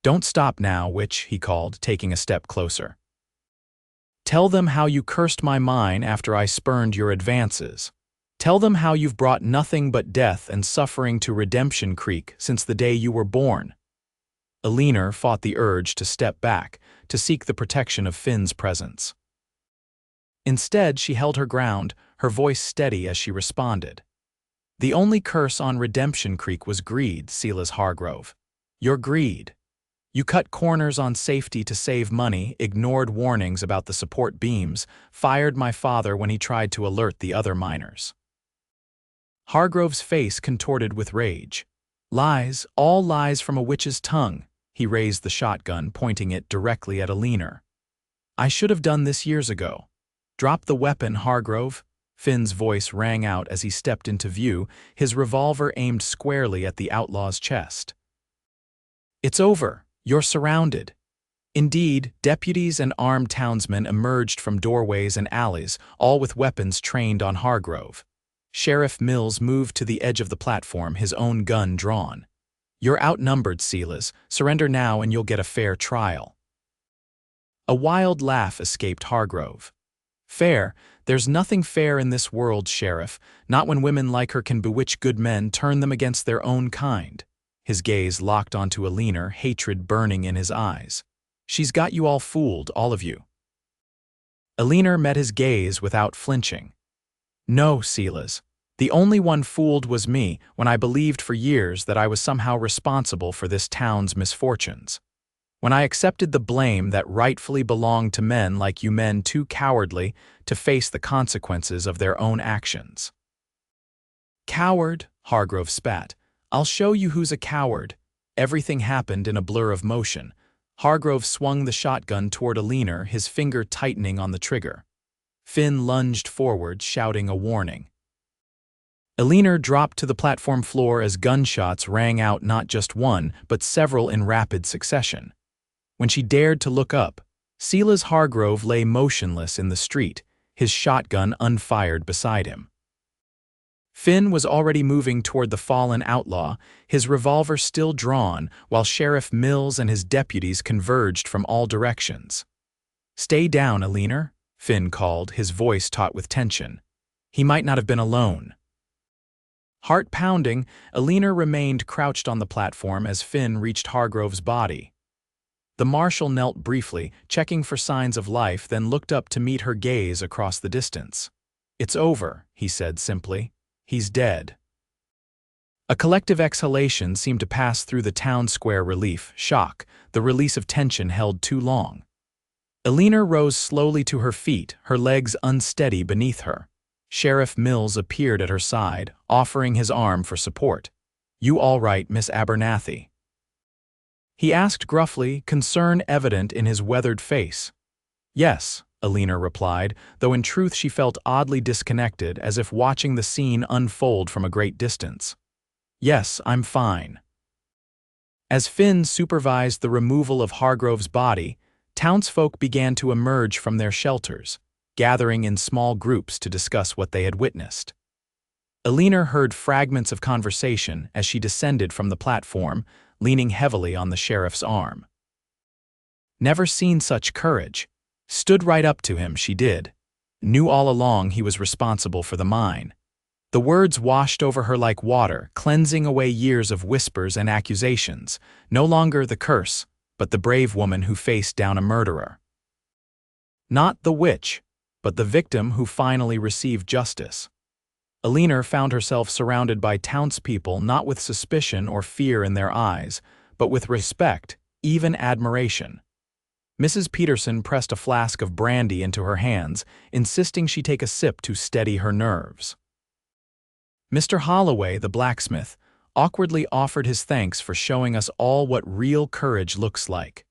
"Don't stop now, witch," he called, taking a step closer. "Tell them how you cursed my mine after I spurned your advances. Tell them how you've brought nothing but death and suffering to Redemption Creek since the day you were born." Eleanor fought the urge to step back, to seek the protection of Finn's presence. Instead, she held her ground, her voice steady as she responded. "The only curse on Redemption Creek was greed, Silas Hargrove. Your greed. You cut corners on safety to save money, ignored warnings about the support beams, fired my father when he tried to alert the other miners." Hargrove's face contorted with rage. "Lies, all lies from a witch's tongue." He raised the shotgun, pointing it directly at Eleanor. "I should have done this years ago." "Drop the weapon, Hargrove." Finn's voice rang out as he stepped into view, his revolver aimed squarely at the outlaw's chest. "It's over. You're surrounded." Indeed, deputies and armed townsmen emerged from doorways and alleys, all with weapons trained on Hargrove. Sheriff Mills moved to the edge of the platform, his own gun drawn. "You're outnumbered, Silas. Surrender now and you'll get a fair trial." A wild laugh escaped Hargrove. "Fair? There's nothing fair in this world, Sheriff, not when women like her can bewitch good men, turn them against their own kind." His gaze locked onto Eleanor, hatred burning in his eyes. "She's got you all fooled, all of you." Eleanor met his gaze without flinching. "No, Silas. The only one fooled was me when I believed for years that I was somehow responsible for this town's misfortunes. When I accepted the blame that rightfully belonged to men like you, men too cowardly to face the consequences of their own actions." "Coward," Hargrove spat. "I'll show you who's a coward." Everything happened in a blur of motion. Hargrove swung the shotgun toward Eleanor, his finger tightening on the trigger. Finn lunged forward, shouting a warning. Eleanor dropped to the platform floor as gunshots rang out, not just one, but several in rapid succession. When she dared to look up, Silas Hargrove lay motionless in the street, his shotgun unfired beside him. Finn was already moving toward the fallen outlaw, his revolver still drawn, while Sheriff Mills and his deputies converged from all directions. "Stay down, Eleanor," Finn called, his voice taut with tension. He might not have been alone. Heart pounding, Eleanor remained crouched on the platform as Finn reached Hargrove's body. The marshal knelt briefly, checking for signs of life, then looked up to meet her gaze across the distance. "It's over," he said simply. "He's dead." A collective exhalation seemed to pass through the town square. Relief, shock, the release of tension held too long. Eleanor rose slowly to her feet, her legs unsteady beneath her. Sheriff Mills appeared at her side, offering his arm for support. "You all right, Miss Abernathy?" he asked gruffly, concern evident in his weathered face. "Yes," Eleanor replied, though in truth she felt oddly disconnected, as if watching the scene unfold from a great distance. "Yes, I'm fine." As Finn supervised the removal of Hargrove's body, townsfolk began to emerge from their shelters, gathering in small groups to discuss what they had witnessed. Eleanor heard fragments of conversation as she descended from the platform, leaning heavily on the sheriff's arm. "Never seen such courage. Stood right up to him, she did. Knew all along he was responsible for the mine." The words washed over her like water, cleansing away years of whispers and accusations. No longer the curse, but the brave woman who faced down a murderer. Not the witch, but the victim who finally received justice. Eleanor found herself surrounded by townspeople, not with suspicion or fear in their eyes, but with respect, even admiration. Mrs. Peterson pressed a flask of brandy into her hands, insisting she take a sip to steady her nerves. Mr. Holloway, the blacksmith, awkwardly offered his thanks for showing us all what real courage looks like.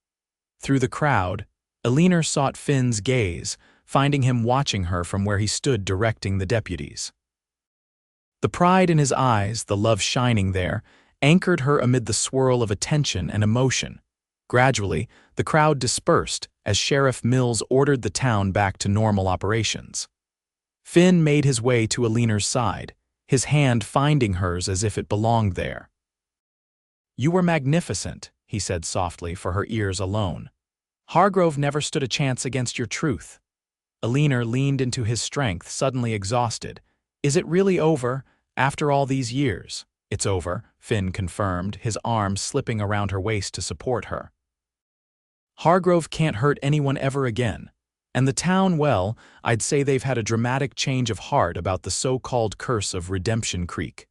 Through the crowd, Eleanor sought Finn's gaze, finding him watching her from where he stood directing the deputies. The pride in his eyes, the love shining there, anchored her amid the swirl of attention and emotion. Gradually, the crowd dispersed as Sheriff Mills ordered the town back to normal operations. Finn made his way to Eleanor's side, his hand finding hers as if it belonged there. "You were magnificent," he said softly, for her ears alone. "Hargrove never stood a chance against your truth." Eleanor leaned into his strength, suddenly exhausted. "Is it really over, after all these years?" "It's over," Finn confirmed, his arms slipping around her waist to support her. "Hargrove can't hurt anyone ever again. And the town, well, I'd say they've had a dramatic change of heart about the so-called curse of Redemption Creek."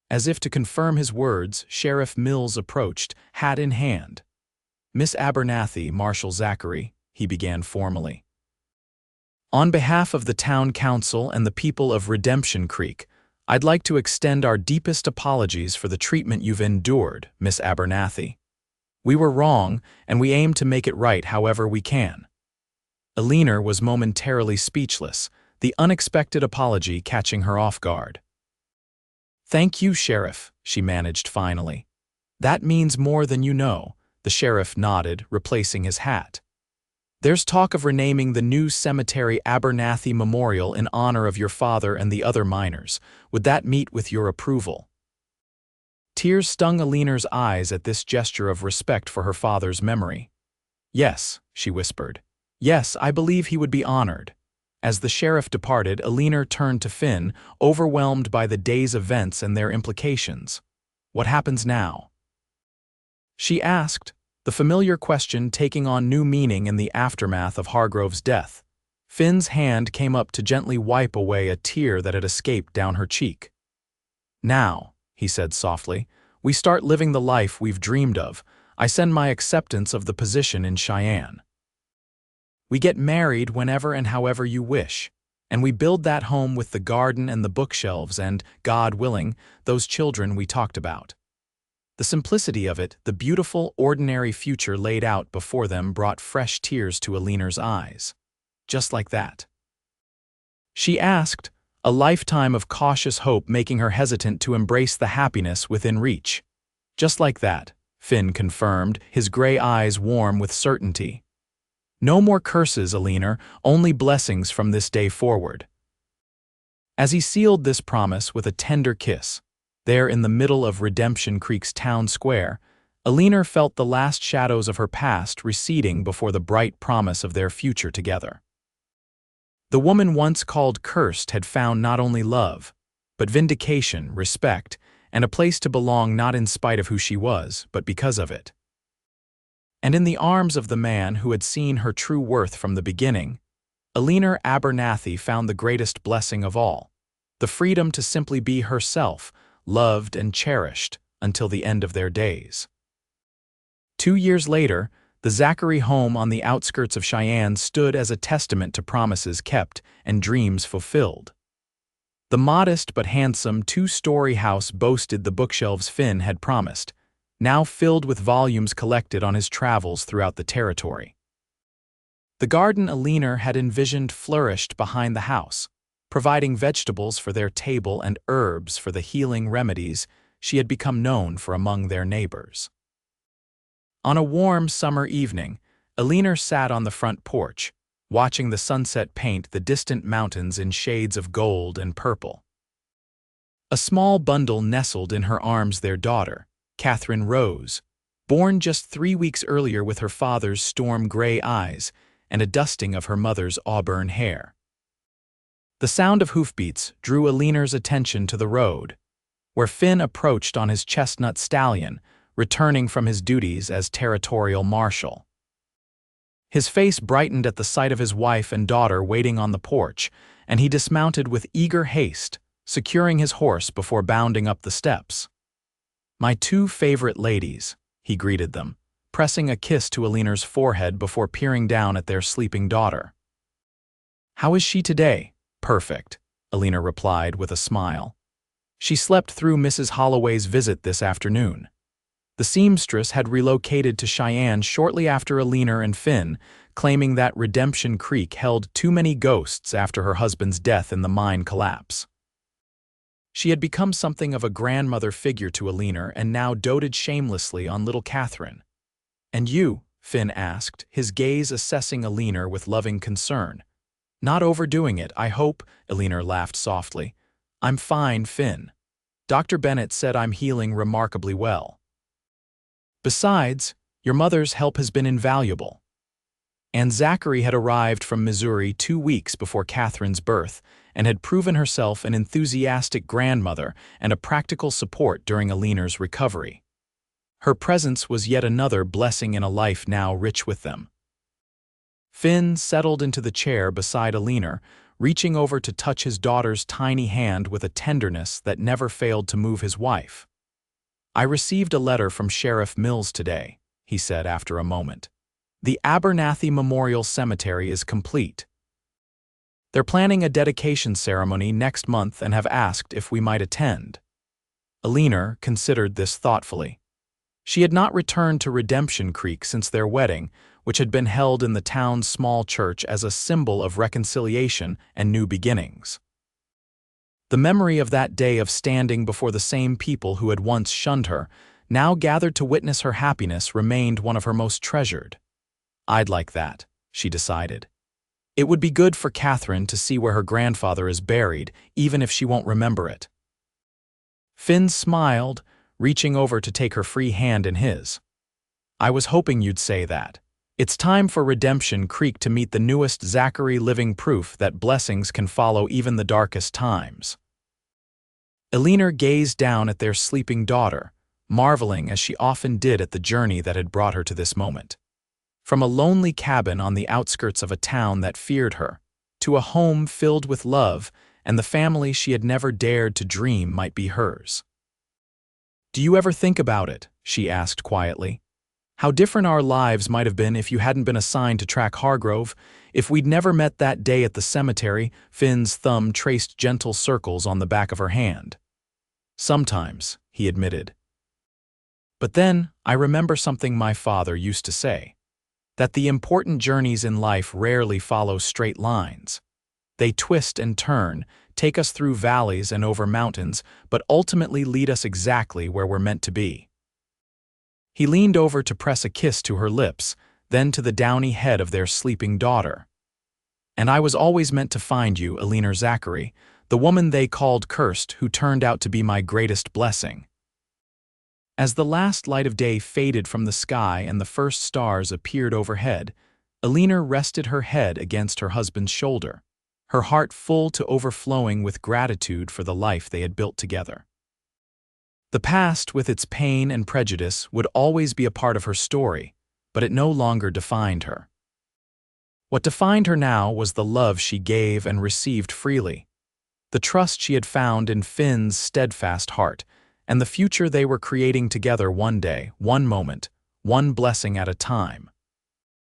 As if to confirm his words, Sheriff Mills approached, hat in hand. "Miss Abernathy, Marshal Zachary," he began formally. "On behalf of the town council and the people of Redemption Creek, I'd like to extend our deepest apologies for the treatment you've endured, Miss Abernathy. We were wrong, and we aim to make it right however we can." Eleanor was momentarily speechless, the unexpected apology catching her off guard. "Thank you, Sheriff," she managed finally. "That means more than you know. The sheriff nodded, replacing his hat. "There's talk of renaming the new cemetery Abernathy Memorial in honor of your father and the other miners. Would that meet with your approval?" Tears stung Eleanor's eyes at this gesture of respect for her father's memory. "Yes," she whispered. "Yes, I believe he would be honored." As the sheriff departed, Eleanor turned to Finn, overwhelmed by the day's events and their implications. "What happens now?" she asked, the familiar question taking on new meaning in the aftermath of Hargrove's death. Finn's hand came up to gently wipe away a tear that had escaped down her cheek. "Now," he said softly, "we start living the life we've dreamed of. I send my acceptance of the position in Cheyenne. We get married whenever and however you wish, and we build that home with the garden and the bookshelves and, God willing, those children we talked about." The simplicity of it, the beautiful, ordinary future laid out before them, brought fresh tears to Eleanor's eyes. "Just like that?" she asked, a lifetime of cautious hope making her hesitant to embrace the happiness within reach. "Just like that," Finn confirmed, his gray eyes warm with certainty. "No more curses, Eleanor, only blessings from this day forward." As he sealed this promise with a tender kiss, there in the middle of Redemption Creek's town square, Eleanor felt the last shadows of her past receding before the bright promise of their future together. The woman once called cursed had found not only love, but vindication, respect, and a place to belong, not in spite of who she was, but because of it. And in the arms of the man who had seen her true worth from the beginning, Eleanor Abernathy found the greatest blessing of all, the freedom to simply be herself, loved and cherished until the end of their days. 2 years later, the Zachary home on the outskirts of Cheyenne stood as a testament to promises kept and dreams fulfilled. The modest but handsome 2-story house boasted the bookshelves Finn had promised, now filled with volumes collected on his travels throughout the territory. The garden Eleanor had envisioned flourished behind the house, providing vegetables for their table and herbs for the healing remedies she had become known for among their neighbors. On a warm summer evening, Eleanor sat on the front porch, watching the sunset paint the distant mountains in shades of gold and purple. A small bundle nestled in her arms their daughter, Catherine Rose, born just 3 weeks earlier with her father's storm-gray eyes and a dusting of her mother's auburn hair. The sound of hoofbeats drew Eleanor's attention to the road, where Finn approached on his chestnut stallion, returning from his duties as territorial marshal. His face brightened at the sight of his wife and daughter waiting on the porch, and he dismounted with eager haste, securing his horse before bounding up the steps. "My 2 favorite ladies," he greeted them, pressing a kiss to Eleanor's forehead before peering down at their sleeping daughter. "How is she today?" "Perfect," Eleanor replied with a smile. "She slept through Mrs. Holloway's visit this afternoon." The seamstress had relocated to Cheyenne shortly after Eleanor and Finn, claiming that Redemption Creek held too many ghosts after her husband's death in the mine collapse. She had become something of a grandmother figure to Eleanor and now doted shamelessly on little Catherine. "And you?" Finn asked, his gaze assessing Eleanor with loving concern. "Not overdoing it, I hope," Eleanor laughed softly. "I'm fine, Finn. Dr. Bennett said I'm healing remarkably well. Besides, your mother's help has been invaluable." And Zachary had arrived from Missouri 2 weeks before Catherine's birth and had proven herself an enthusiastic grandmother and a practical support during Eleanor's recovery. Her presence was yet another blessing in a life now rich with them. Finn settled into the chair beside Eleanor, reaching over to touch his daughter's tiny hand with a tenderness that never failed to move his wife. "I received a letter from Sheriff Mills today," he said after a moment. "The Abernathy Memorial Cemetery is complete. They're planning a dedication ceremony next month and have asked if we might attend." Eleanor considered this thoughtfully. She had not returned to Redemption Creek since their wedding, which had been held in the town's small church as a symbol of reconciliation and new beginnings. The memory of that day of standing before the same people who had once shunned her now gathered to witness her happiness, remained one of her most treasured. "I'd like that," she decided. "It would be good for Catherine to see where her grandfather is buried, even if she won't remember it." Finn smiled, reaching over to take her free hand in his. "I was hoping you'd say that. It's time for Redemption Creek to meet the newest Zachary, living proof that blessings can follow even the darkest times." Eleanor gazed down at their sleeping daughter, marveling as she often did at the journey that had brought her to this moment. From a lonely cabin on the outskirts of a town that feared her, to a home filled with love and the family she had never dared to dream might be hers. "Do you ever think about it?" she asked quietly. "How different our lives might have been if you hadn't been assigned to track Hargrove, if we'd never met that day at the cemetery." Finn's thumb traced gentle circles on the back of her hand. "Sometimes," he admitted. "But then I remember something my father used to say, that the important journeys in life rarely follow straight lines. They twist and turn, take us through valleys and over mountains, but ultimately lead us exactly where we're meant to be." He leaned over to press a kiss to her lips, then to the downy head of their sleeping daughter. "And I was always meant to find you, Eleanor Zachary, the woman they called cursed, who turned out to be my greatest blessing." As the last light of day faded from the sky and the first stars appeared overhead, Eleanor rested her head against her husband's shoulder, her heart full to overflowing with gratitude for the life they had built together. The past, with its pain and prejudice, would always be a part of her story, but it no longer defined her. What defined her now was the love she gave and received freely, the trust she had found in Finn's steadfast heart, and the future they were creating together one day, one moment, one blessing at a time.